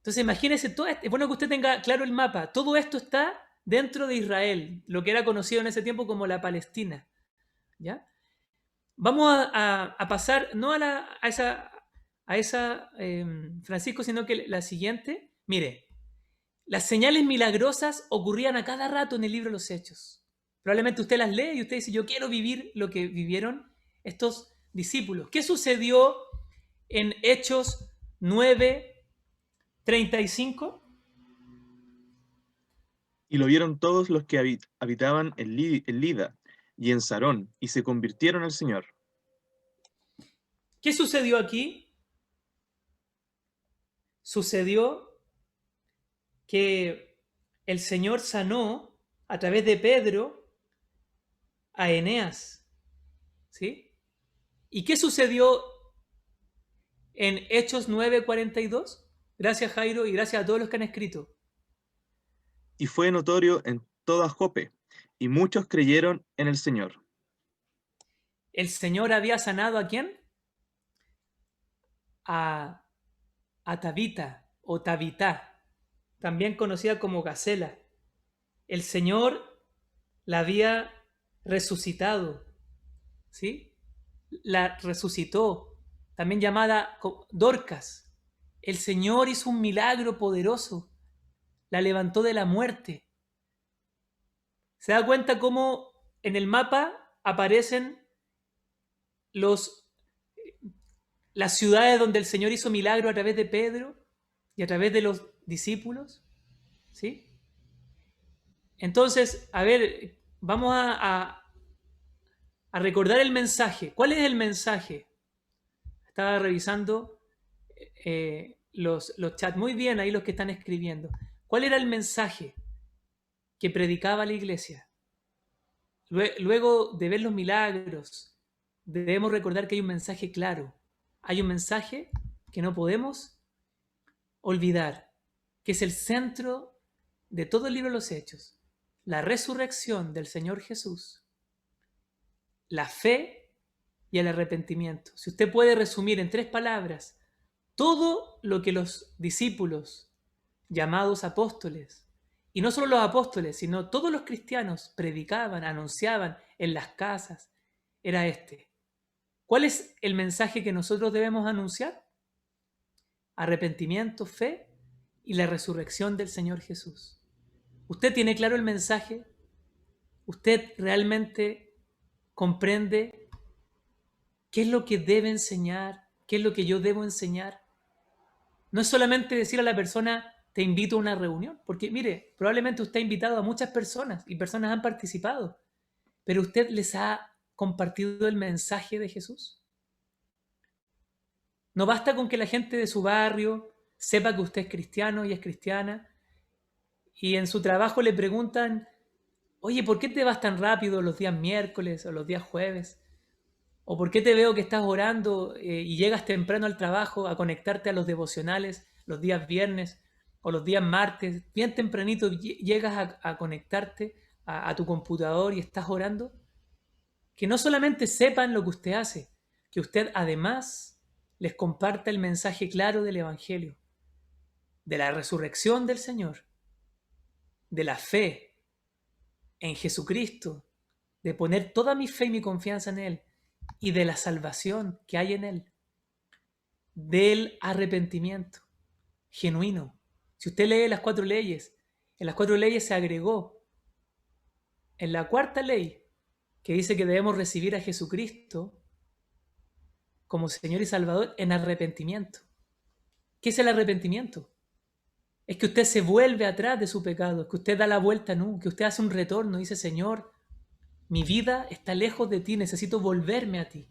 Entonces imagínense, es bueno que usted tenga claro el mapa. Todo esto está dentro de Israel, lo que era conocido en ese tiempo como la Palestina. ¿Ya? Vamos a pasar no a esa Francisco, sino que la siguiente. Mire, las señales milagrosas ocurrían a cada rato en el libro de los Hechos. Probablemente usted las lee y usted dice, yo quiero vivir lo que vivieron estos discípulos. ¿Qué sucedió en Hechos 9:35? Y lo vieron todos los que habitaban en Lida y en Sarón, y se convirtieron al Señor. ¿Qué sucedió aquí? Sucedió que el Señor sanó a través de Pedro a Eneas. ¿Sí? ¿Y qué sucedió en Hechos 9:42? Gracias, Jairo, y gracias a todos los que han escrito. Y fue notorio en toda Jope, y muchos creyeron en el Señor. El Señor había sanado ¿a quién? A, a Tabita o Tabitá, también conocida como Gacela. El Señor la había resucitado, ¿sí? La resucitó, también llamada Dorcas. El Señor hizo un milagro poderoso, la levantó de la muerte. ¿Se da cuenta cómo en el mapa aparecen las ciudades donde el Señor hizo milagro a través de Pedro y a través de los discípulos? ¿Sí? Entonces, a ver, vamos a recordar el mensaje. ¿Cuál es el mensaje? Estaba revisando los chats. Muy bien, ahí los que están escribiendo. ¿Cuál era el mensaje que predicaba la iglesia? Luego de ver los milagros, debemos recordar que hay un mensaje claro. Hay un mensaje que no podemos olvidar, que es el centro de todo el libro de los Hechos. La resurrección del Señor Jesús, la fe y el arrepentimiento. Si usted puede resumir en 3 palabras todo lo que los discípulos, llamados apóstoles, y no solo los apóstoles, sino todos los cristianos predicaban, anunciaban en las casas, era este. ¿Cuál es el mensaje que nosotros debemos anunciar? Arrepentimiento, fe y la resurrección del Señor Jesús. ¿Usted tiene claro el mensaje? ¿Usted realmente comprende qué es lo que debe enseñar? ¿Qué es lo que yo debo enseñar? No es solamente decir a la persona, te invito a una reunión, porque mire, probablemente usted ha invitado a muchas personas y personas han participado, pero usted les ha compartido el mensaje de Jesús. No basta con que la gente de su barrio sepa que usted es cristiano y es cristiana, y en su trabajo le preguntan, oye, ¿por qué te vas tan rápido los días miércoles o los días jueves? ¿O por qué te veo que estás orando y llegas temprano al trabajo a conectarte a los devocionales los días viernes o los días martes? Bien tempranito llegas a conectarte a tu computador y estás orando. Que no solamente sepan lo que usted hace, que usted además les comparta el mensaje claro del Evangelio, de la resurrección del Señor, de la fe en Jesucristo, de poner toda mi fe y mi confianza en Él y de la salvación que hay en Él, del arrepentimiento genuino. Si usted lee las 4 leyes, en las 4 leyes se agregó en la 4ª ley que dice que debemos recibir a Jesucristo como Señor y Salvador en arrepentimiento. ¿Qué es el arrepentimiento? Es que usted se vuelve atrás de su pecado, que usted da la vuelta, ¿no? Que usted hace un retorno y dice, Señor, mi vida está lejos de ti, necesito volverme a ti.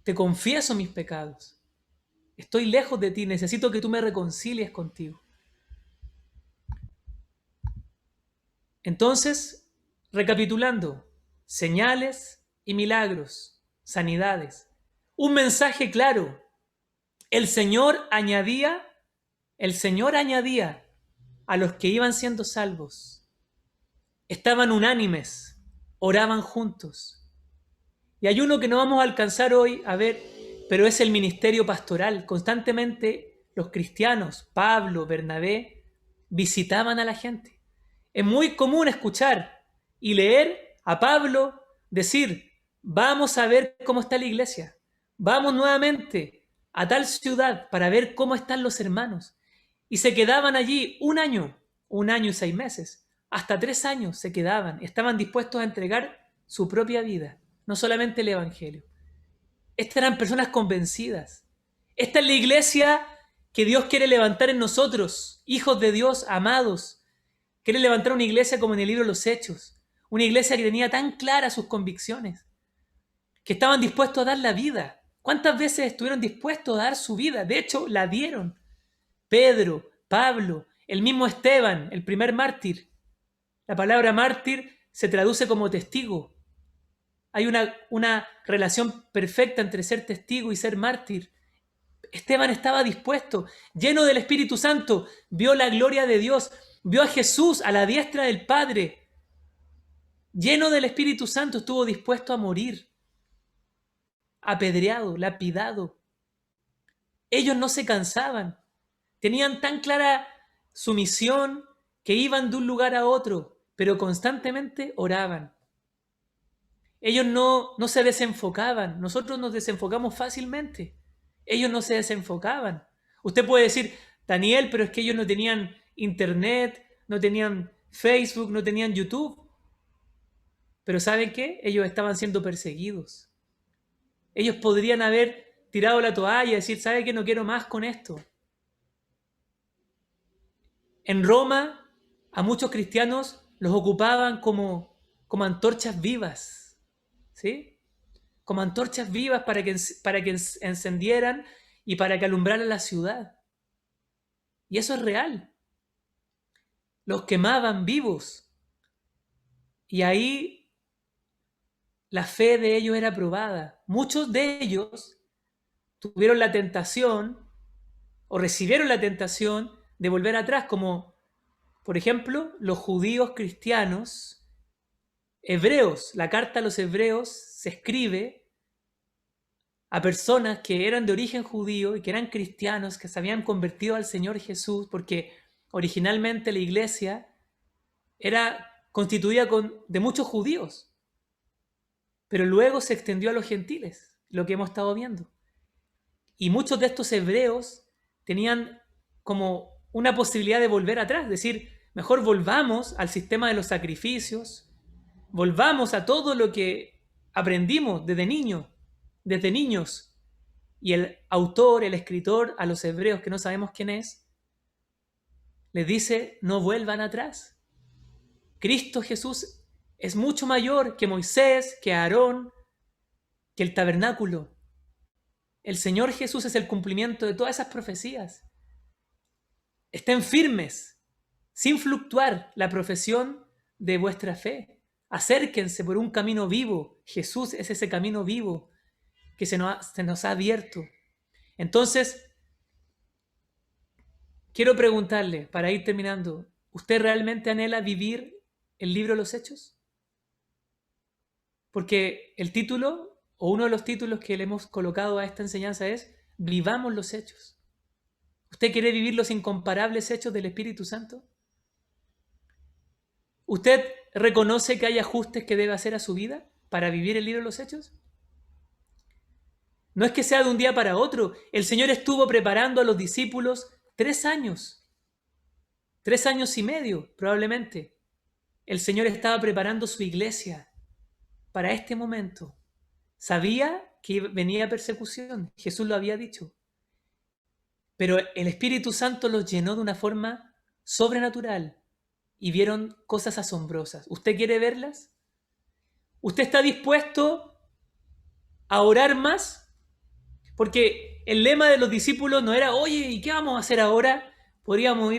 Te confieso mis pecados. Estoy lejos de ti, necesito que tú me reconcilies contigo. Entonces, recapitulando, señales y milagros, sanidades. Un mensaje claro. El Señor añadía a los que iban siendo salvos. Estaban unánimes, oraban juntos. Y hay uno que no vamos a alcanzar hoy a ver, pero es el ministerio pastoral. Constantemente los cristianos, Pablo, Bernabé, visitaban a la gente. Es muy común escuchar y leer a Pablo decir, vamos a ver cómo está la iglesia, vamos nuevamente a tal ciudad para ver cómo están los hermanos. Y se quedaban allí un año y 6 meses, hasta 3 años se quedaban, estaban dispuestos a entregar su propia vida, no solamente el Evangelio. Estas eran personas convencidas. Esta es la iglesia que Dios quiere levantar en nosotros, hijos de Dios, amados. Quiere levantar una iglesia como en el libro de los Hechos, una iglesia que tenía tan claras sus convicciones, que estaban dispuestos a dar la vida. ¿Cuántas veces estuvieron dispuestos a dar su vida? De hecho, la dieron. Pedro, Pablo, el mismo Esteban, el primer mártir. La palabra mártir se traduce como testigo. Hay una relación perfecta entre ser testigo y ser mártir. Esteban estaba dispuesto, lleno del Espíritu Santo, vio la gloria de Dios, vio a Jesús a la diestra del Padre. Lleno del Espíritu Santo, estuvo dispuesto a morir, apedreado, lapidado. Ellos no se cansaban, tenían tan clara su misión que iban de un lugar a otro, pero constantemente oraban. Ellos no se desenfocaban, nosotros nos desenfocamos fácilmente. Ellos no se desenfocaban. Usted puede decir, Daniel, pero es que ellos no tenían internet, no tenían Facebook, no tenían YouTube. Pero ¿saben qué? Ellos estaban siendo perseguidos. Ellos podrían haber tirado la toalla y decir, ¿sabe qué? No quiero más con esto. En Roma, a muchos cristianos los ocupaban como antorchas vivas, ¿sí? Como antorchas vivas para que encendieran y para que alumbraran la ciudad. Y eso es real. Los quemaban vivos. Y ahí la fe de ellos era probada. Muchos de ellos tuvieron la tentación o recibieron la tentación de volver atrás, como por ejemplo los judíos cristianos hebreos. La carta a los hebreos se escribe a personas que eran de origen judío y que eran cristianos, que se habían convertido al Señor Jesús, porque originalmente la iglesia era constituida de muchos judíos, pero luego se extendió a los gentiles, lo que hemos estado viendo. Y muchos de estos hebreos tenían como una posibilidad de volver atrás, decir, mejor volvamos al sistema de los sacrificios, volvamos a todo lo que aprendimos desde niños. Y el autor, el escritor a los hebreos, que no sabemos quién es, les dice, no vuelvan atrás. Cristo Jesús es mucho mayor que Moisés, que Aarón, que el tabernáculo. El Señor Jesús es el cumplimiento de todas esas profecías. Estén firmes, sin fluctuar la profesión de vuestra fe. Acérquense por un camino vivo. Jesús es ese camino vivo que se nos ha abierto. Entonces, quiero preguntarle, para ir terminando, ¿usted realmente anhela vivir el libro de los Hechos? Porque el título, o uno de los títulos que le hemos colocado a esta enseñanza es Vivamos los Hechos. ¿Usted quiere vivir los incomparables hechos del Espíritu Santo? ¿Usted reconoce que hay ajustes que debe hacer a su vida para vivir el libro de los Hechos? No es que sea de un día para otro. El Señor estuvo preparando a los discípulos 3 años. 3 años y medio, probablemente. El Señor estaba preparando su iglesia para este momento. Sabía que venía persecución. Jesús lo había dicho. Pero el Espíritu Santo los llenó de una forma sobrenatural y vieron cosas asombrosas. ¿Usted quiere verlas? ¿Usted está dispuesto a orar más? Porque el lema de los discípulos no era, oye, ¿y qué vamos a hacer ahora? Podríamos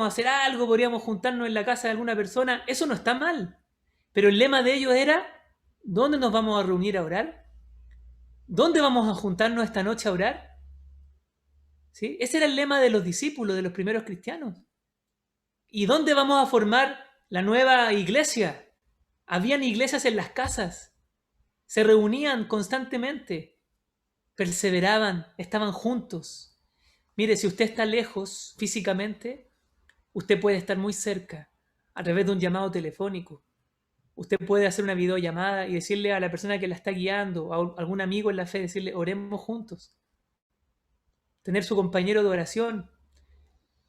hacer algo, podríamos juntarnos en la casa de alguna persona. Eso no está mal. Pero el lema de ellos era, ¿dónde nos vamos a reunir a orar? ¿Dónde vamos a juntarnos esta noche a orar? ¿Sí? Ese era el lema de los discípulos, de los primeros cristianos. ¿Y dónde vamos a formar la nueva iglesia? Habían iglesias en las casas. Se reunían constantemente. Perseveraban, estaban juntos. Mire, si usted está lejos físicamente, usted puede estar muy cerca a través de un llamado telefónico. Usted puede hacer una videollamada y decirle a la persona que la está guiando, a algún amigo en la fe, decirle, oremos juntos. Tener su compañero de oración.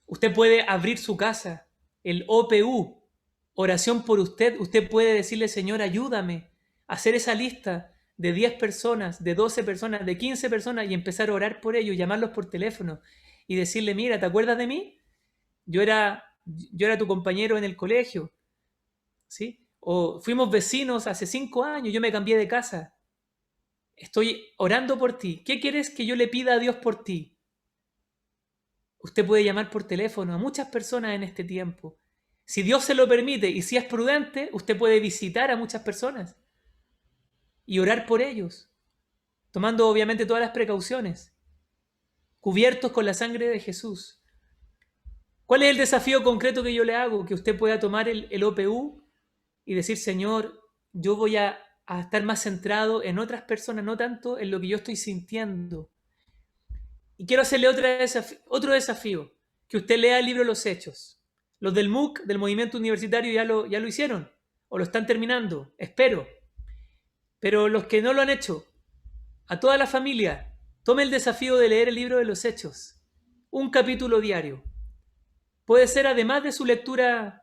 Usted puede abrir su casa, el OPU, oración por usted. Usted puede decirle, Señor, ayúdame a hacer esa lista de 10 personas, de 12 personas, de 15 personas y empezar a orar por ellos, llamarlos por teléfono y decirle, mira, ¿te acuerdas de mí? Yo era tu compañero en el colegio, ¿sí? O fuimos vecinos hace 5 años, yo me cambié de casa. Estoy orando por ti. ¿Qué quieres que yo le pida a Dios por ti? Usted puede llamar por teléfono a muchas personas en este tiempo. Si Dios se lo permite y si es prudente, usted puede visitar a muchas personas y orar por ellos, tomando obviamente todas las precauciones, cubiertos con la sangre de Jesús. ¿Cuál es el desafío concreto que yo le hago? Que usted pueda tomar el OPU y decir, Señor, yo voy a estar más centrado en otras personas, no tanto en lo que yo estoy sintiendo. Y quiero hacerle otro desafío, que usted lea el libro de los Hechos. Los del MOOC, del movimiento universitario, ya lo hicieron, o lo están terminando, espero. Pero los que no lo han hecho, a toda la familia, tome el desafío de leer el libro de los Hechos. Un capítulo diario. Puede ser además de su lectura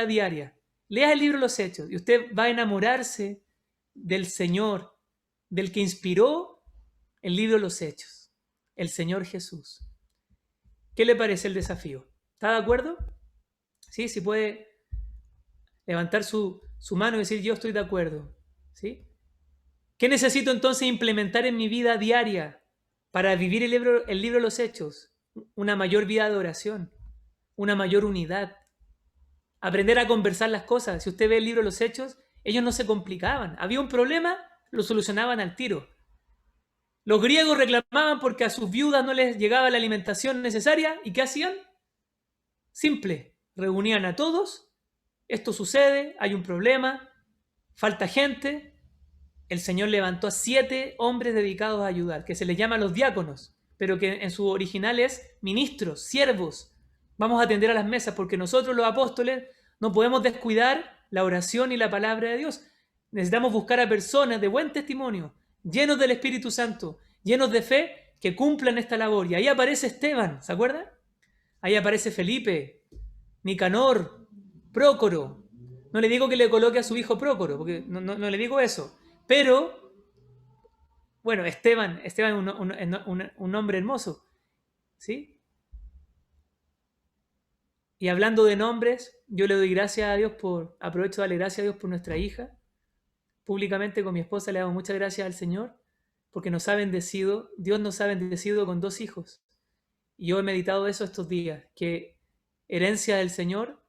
diaria. Lea el libro de los Hechos y usted va a enamorarse del Señor, del que inspiró el libro de los Hechos, el Señor Jesús. ¿Qué le parece el desafío? ¿Está de acuerdo? Sí, si puede levantar su mano y decir yo estoy de acuerdo. ¿Sí? ¿Qué necesito entonces implementar en mi vida diaria para vivir el libro de los Hechos? Una mayor vida de oración, una mayor unidad, aprender a conversar las cosas. Si usted ve el libro de los Hechos, ellos no se complicaban. Había un problema, lo solucionaban al tiro. Los griegos reclamaban porque a sus viudas no les llegaba la alimentación necesaria. ¿Y qué hacían? Simple, reunían a todos, esto sucede, hay un problema, falta gente. El Señor levantó a 7 hombres dedicados a ayudar, que se les llama los diáconos, pero que en su original es ministros, siervos. Vamos a atender a las mesas porque nosotros los apóstoles no podemos descuidar la oración y la palabra de Dios. Necesitamos buscar a personas de buen testimonio, llenos del Espíritu Santo, llenos de fe, que cumplan esta labor. Y ahí aparece Esteban, ¿se acuerdan? Ahí aparece Felipe, Nicanor, Prócoro. No le digo que le coloque a su hijo Prócoro, porque no le digo eso. Pero, bueno, Esteban es un hombre hermoso, ¿sí? Y hablando de nombres, yo le doy gracias a Dios aprovecho de darle gracias a Dios por nuestra hija. Públicamente con mi esposa le damos muchas gracias al Señor, porque nos ha bendecido, Dios nos ha bendecido con 2 hijos. Y yo he meditado eso estos días, que herencia del Señor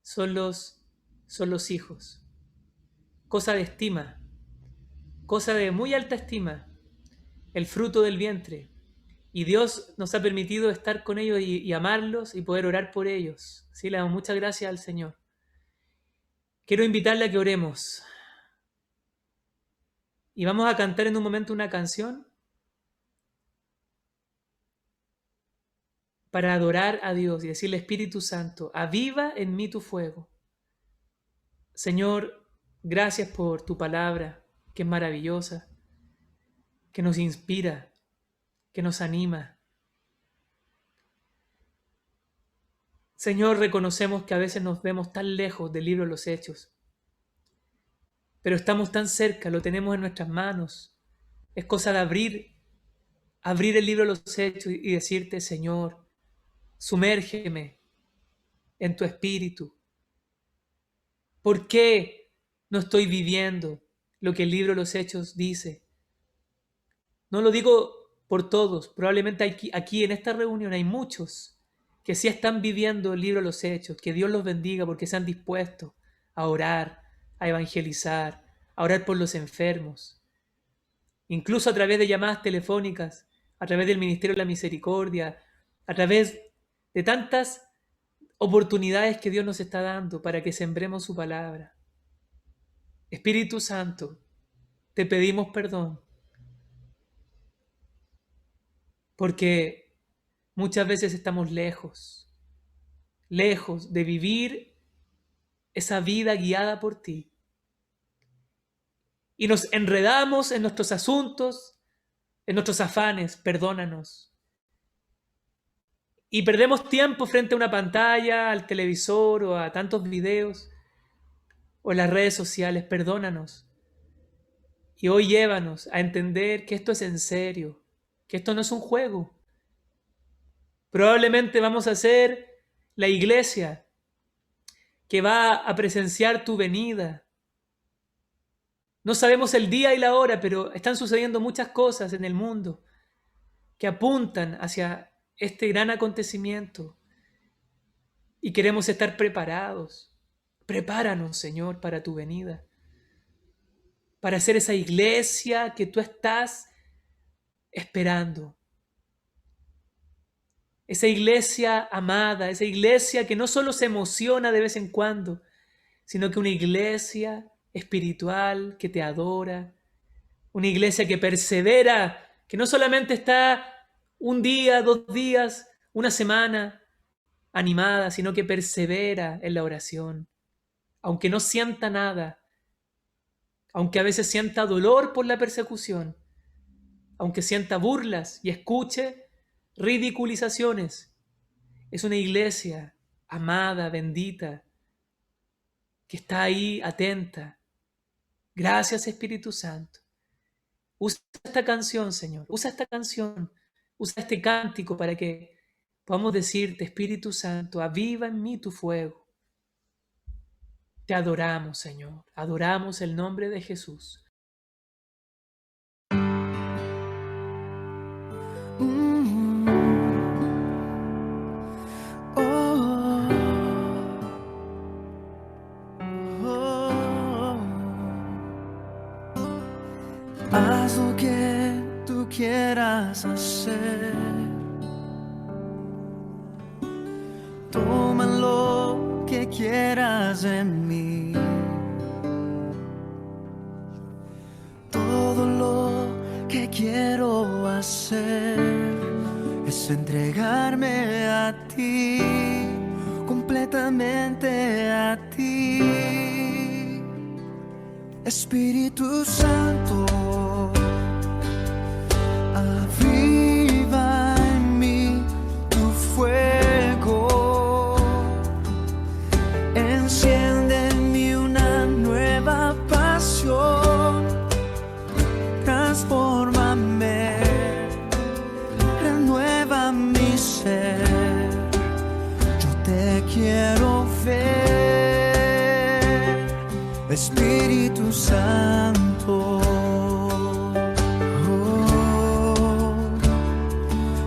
son los hijos. Cosa de estima, cosa de muy alta estima, el fruto del vientre. Y Dios nos ha permitido estar con ellos y amarlos y poder orar por ellos. ¿Sí? Le damos muchas gracias al Señor. Quiero invitarle a que oremos. Y vamos a cantar en un momento una canción para adorar a Dios y decirle, Espíritu Santo, aviva en mí tu fuego. Señor, gracias por tu palabra, que es maravillosa, que nos inspira, que nos anima. Señor, reconocemos que a veces nos vemos tan lejos del libro de los Hechos, pero estamos tan cerca, lo tenemos en nuestras manos. Es cosa de abrir el libro de los Hechos y decirte, Señor, sumérgeme en tu espíritu. ¿Por qué no estoy viviendo lo que el libro de los Hechos dice? No lo digo por todos, probablemente aquí en esta reunión hay muchos que sí están viviendo el libro de los Hechos. Que Dios los bendiga porque se han dispuesto a orar, a evangelizar, a orar por los enfermos, incluso a través de llamadas telefónicas, a través del Ministerio de la Misericordia, a través de tantas oportunidades que Dios nos está dando para que sembremos su palabra. Espíritu Santo, te pedimos perdón porque Muchas veces estamos lejos de vivir esa vida guiada por ti. Y nos enredamos en nuestros asuntos, en nuestros afanes. Perdónanos. Y perdemos tiempo frente a una pantalla, al televisor o a tantos videos o en las redes sociales. Perdónanos. Y hoy llévanos a entender que esto es en serio, que esto no es un juego. Probablemente vamos a ser la iglesia que va a presenciar tu venida. No sabemos el día y la hora, pero están sucediendo muchas cosas en el mundo que apuntan hacia este gran acontecimiento y queremos estar preparados. Prepáranos, Señor, para tu venida, para ser esa iglesia que tú estás esperando. Esa iglesia amada, esa iglesia que no solo se emociona de vez en cuando, sino que una iglesia espiritual que te adora, una iglesia que persevera, que no solamente está un día, 2 días, una semana animada, sino que persevera en la oración, aunque no sienta nada, aunque a veces sienta dolor por la persecución, aunque sienta burlas y escuche ridiculizaciones. Es una iglesia amada, bendita, que está ahí atenta. Gracias, Espíritu Santo. Usa esta canción, Señor. Usa esta canción. Usa este cántico para que podamos decirte, Espíritu Santo, aviva en mí tu fuego. Te adoramos, Señor. Adoramos el nombre de Jesús. Haz lo que tú quieras hacer. Toma lo que quieras en mí. Todo lo que quiero hacer es entregarme a ti, completamente a ti. Espíritu Santo, aviva en mí tu fuego, enciende en mí una nueva pasión, transfórmame, renueva mi ser, yo te quiero ver, Espíritu Santo.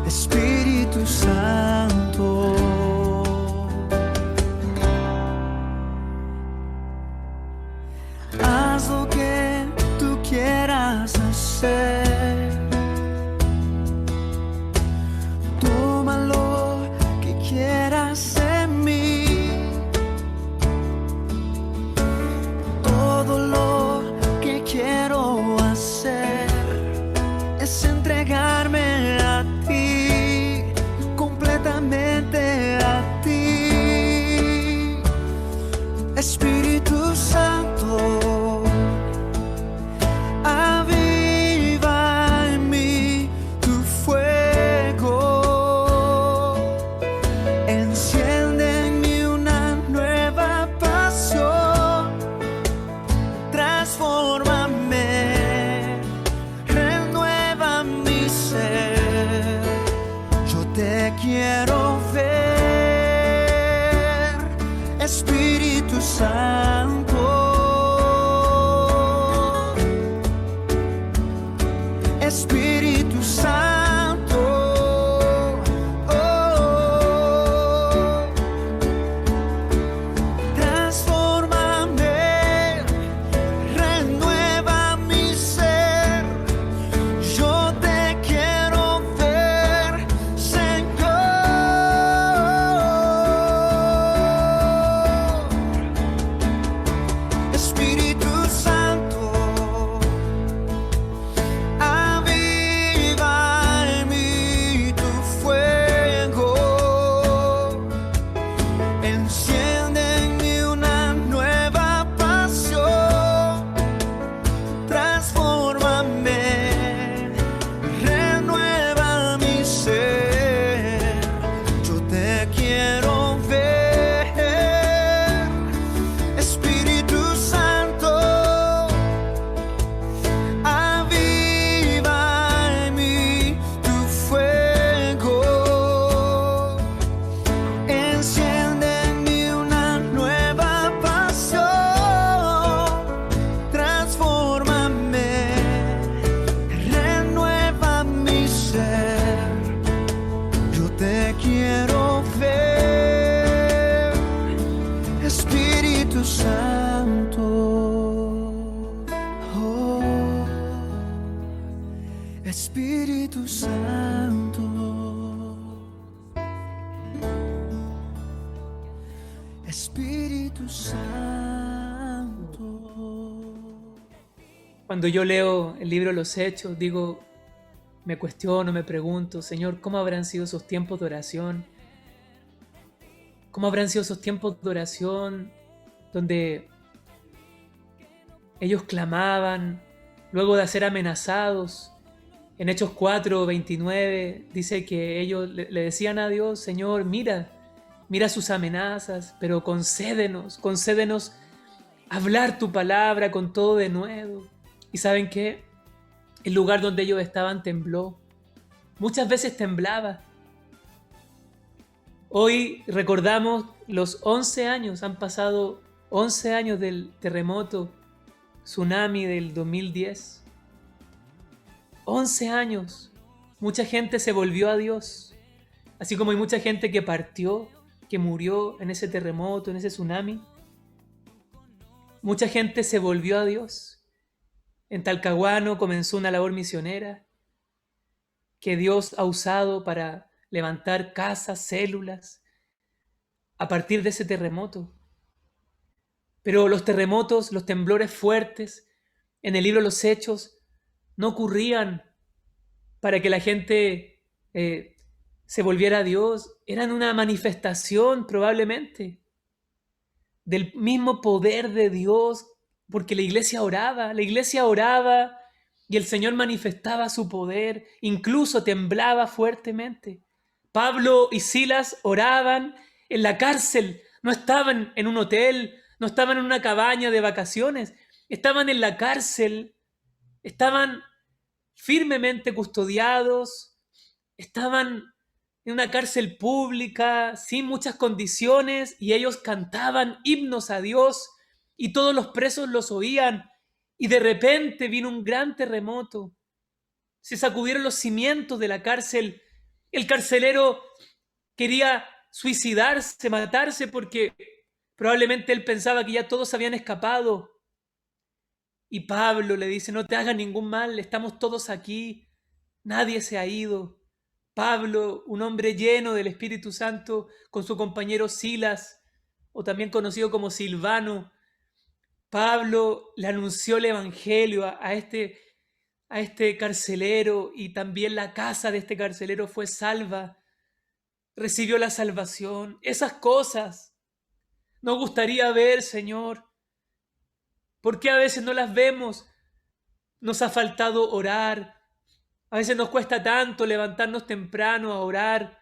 Espíritu Santo, haz lo que tú quieras hacer. Toma lo que quieras en mí. Todo lo que quiero hacer es entregarme a ti, completamente a ti. Espíritu Santo, aviva en mí tu fuego, enciende en mí una nueva pasión, transfórmame, renueva mi ser, yo te quiero ver, Espíritu Santo. Espíritu Santo, transfórmame, renueva mi ser, yo te quiero ver, Señor. Espíritu Santo, aviva transfórmame, renueva mi ser. Yo te quiero ver, Espíritu Santo, aviva en mí tu fuego, enciende en mí una nueva pasión, transfórmame, renueva mi ser. Yo te quiero ver, Espíritu Santo. Oh, Espíritu Santo. Espíritu Santo. Cuando yo leo el libro de los Hechos, digo, me cuestiono, me pregunto, Señor, ¿cómo habrán sido esos tiempos de oración? ¿Cómo habrán sido esos tiempos de oración donde ellos clamaban luego de ser amenazados? En Hechos 4:29 dice que ellos le decían a Dios, Señor, mira sus amenazas, pero concédenos hablar tu palabra con todo de nuevo. ¿Y saben qué? El lugar donde ellos estaban tembló. Muchas veces temblaba. Hoy recordamos los 11 años, han pasado 11 años del terremoto, tsunami del 2010. 11 años. Mucha gente se volvió a Dios. Así como hay mucha gente que partió, que murió en ese terremoto, en ese tsunami. Mucha gente se volvió a Dios. En Talcahuano comenzó una labor misionera que Dios ha usado para levantar casas, células, a partir de ese terremoto. Pero los terremotos, los temblores fuertes, en el libro de los Hechos, no ocurrían para que la gente se volviera a Dios. Eran una manifestación probablemente del mismo poder de Dios, porque la iglesia oraba y el Señor manifestaba su poder, incluso temblaba fuertemente. Pablo y Silas oraban en la cárcel, no estaban en un hotel, no estaban en una cabaña de vacaciones, estaban en la cárcel, estaban firmemente custodiados, estaban en una cárcel pública, sin muchas condiciones, y ellos cantaban himnos a Dios, y todos los presos los oían, y de repente vino un gran terremoto. Se sacudieron los cimientos de la cárcel. El carcelero quería suicidarse, matarse, porque probablemente él pensaba que ya todos habían escapado. Y Pablo le dice, no te hagas ningún mal, estamos todos aquí, nadie se ha ido. Pablo, un hombre lleno del Espíritu Santo, con su compañero Silas, o también conocido como Silvano, Pablo le anunció el Evangelio a este carcelero, y también la casa de este carcelero fue salva, recibió la salvación. Esas cosas nos gustaría ver, Señor. ¿Por qué a veces no las vemos? Nos ha faltado orar. A veces nos cuesta tanto levantarnos temprano a orar.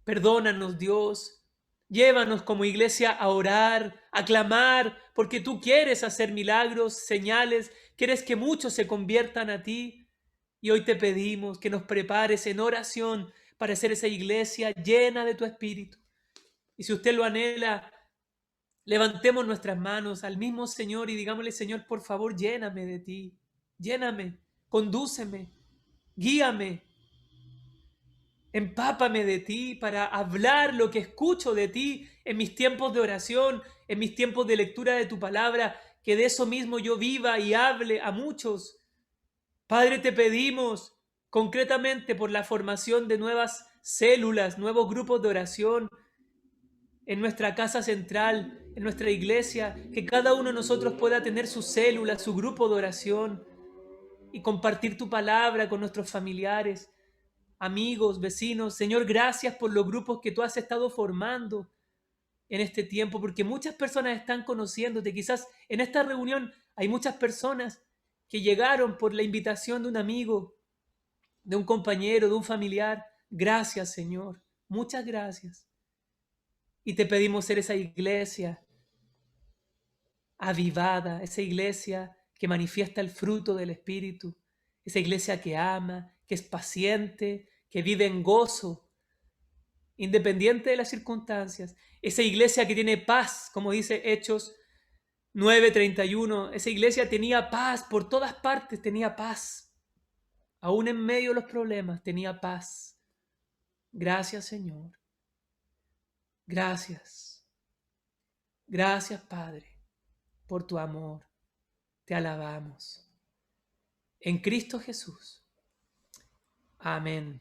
Perdónanos, Dios. Llévanos como iglesia a orar, a clamar, porque tú quieres hacer milagros, señales, quieres que muchos se conviertan a ti. Y hoy te pedimos que nos prepares en oración para ser esa iglesia llena de tu Espíritu. Y si usted lo anhela, levantemos nuestras manos al mismo Señor y digámosle, Señor, por favor, lléname de ti, lléname, condúceme, guíame, empápame de ti para hablar lo que escucho de ti en mis tiempos de oración, en mis tiempos de lectura de tu palabra, que de eso mismo yo viva y hable a muchos. Padre, te pedimos concretamente por la formación de nuevas células, nuevos grupos de oración en nuestra casa central, en nuestra iglesia, que cada uno de nosotros pueda tener su célula, su grupo de oración y compartir tu palabra con nuestros familiares, amigos, vecinos. Señor, gracias por los grupos que tú has estado formando en este tiempo, porque muchas personas están conociéndote. Quizás en esta reunión hay muchas personas que llegaron por la invitación de un amigo, de un compañero, de un familiar. Gracias, Señor. Muchas gracias. Y te pedimos ser esa iglesia avivada, esa iglesia que manifiesta el fruto del Espíritu, esa iglesia que ama, que es paciente, que vive en gozo, independiente de las circunstancias, esa iglesia que tiene paz, como dice Hechos 9:31, esa iglesia tenía paz por todas partes, tenía paz, aún en medio de los problemas, tenía paz. Gracias, Señor. Gracias. Gracias, Padre, por tu amor. Te alabamos. En Cristo Jesús. Amén.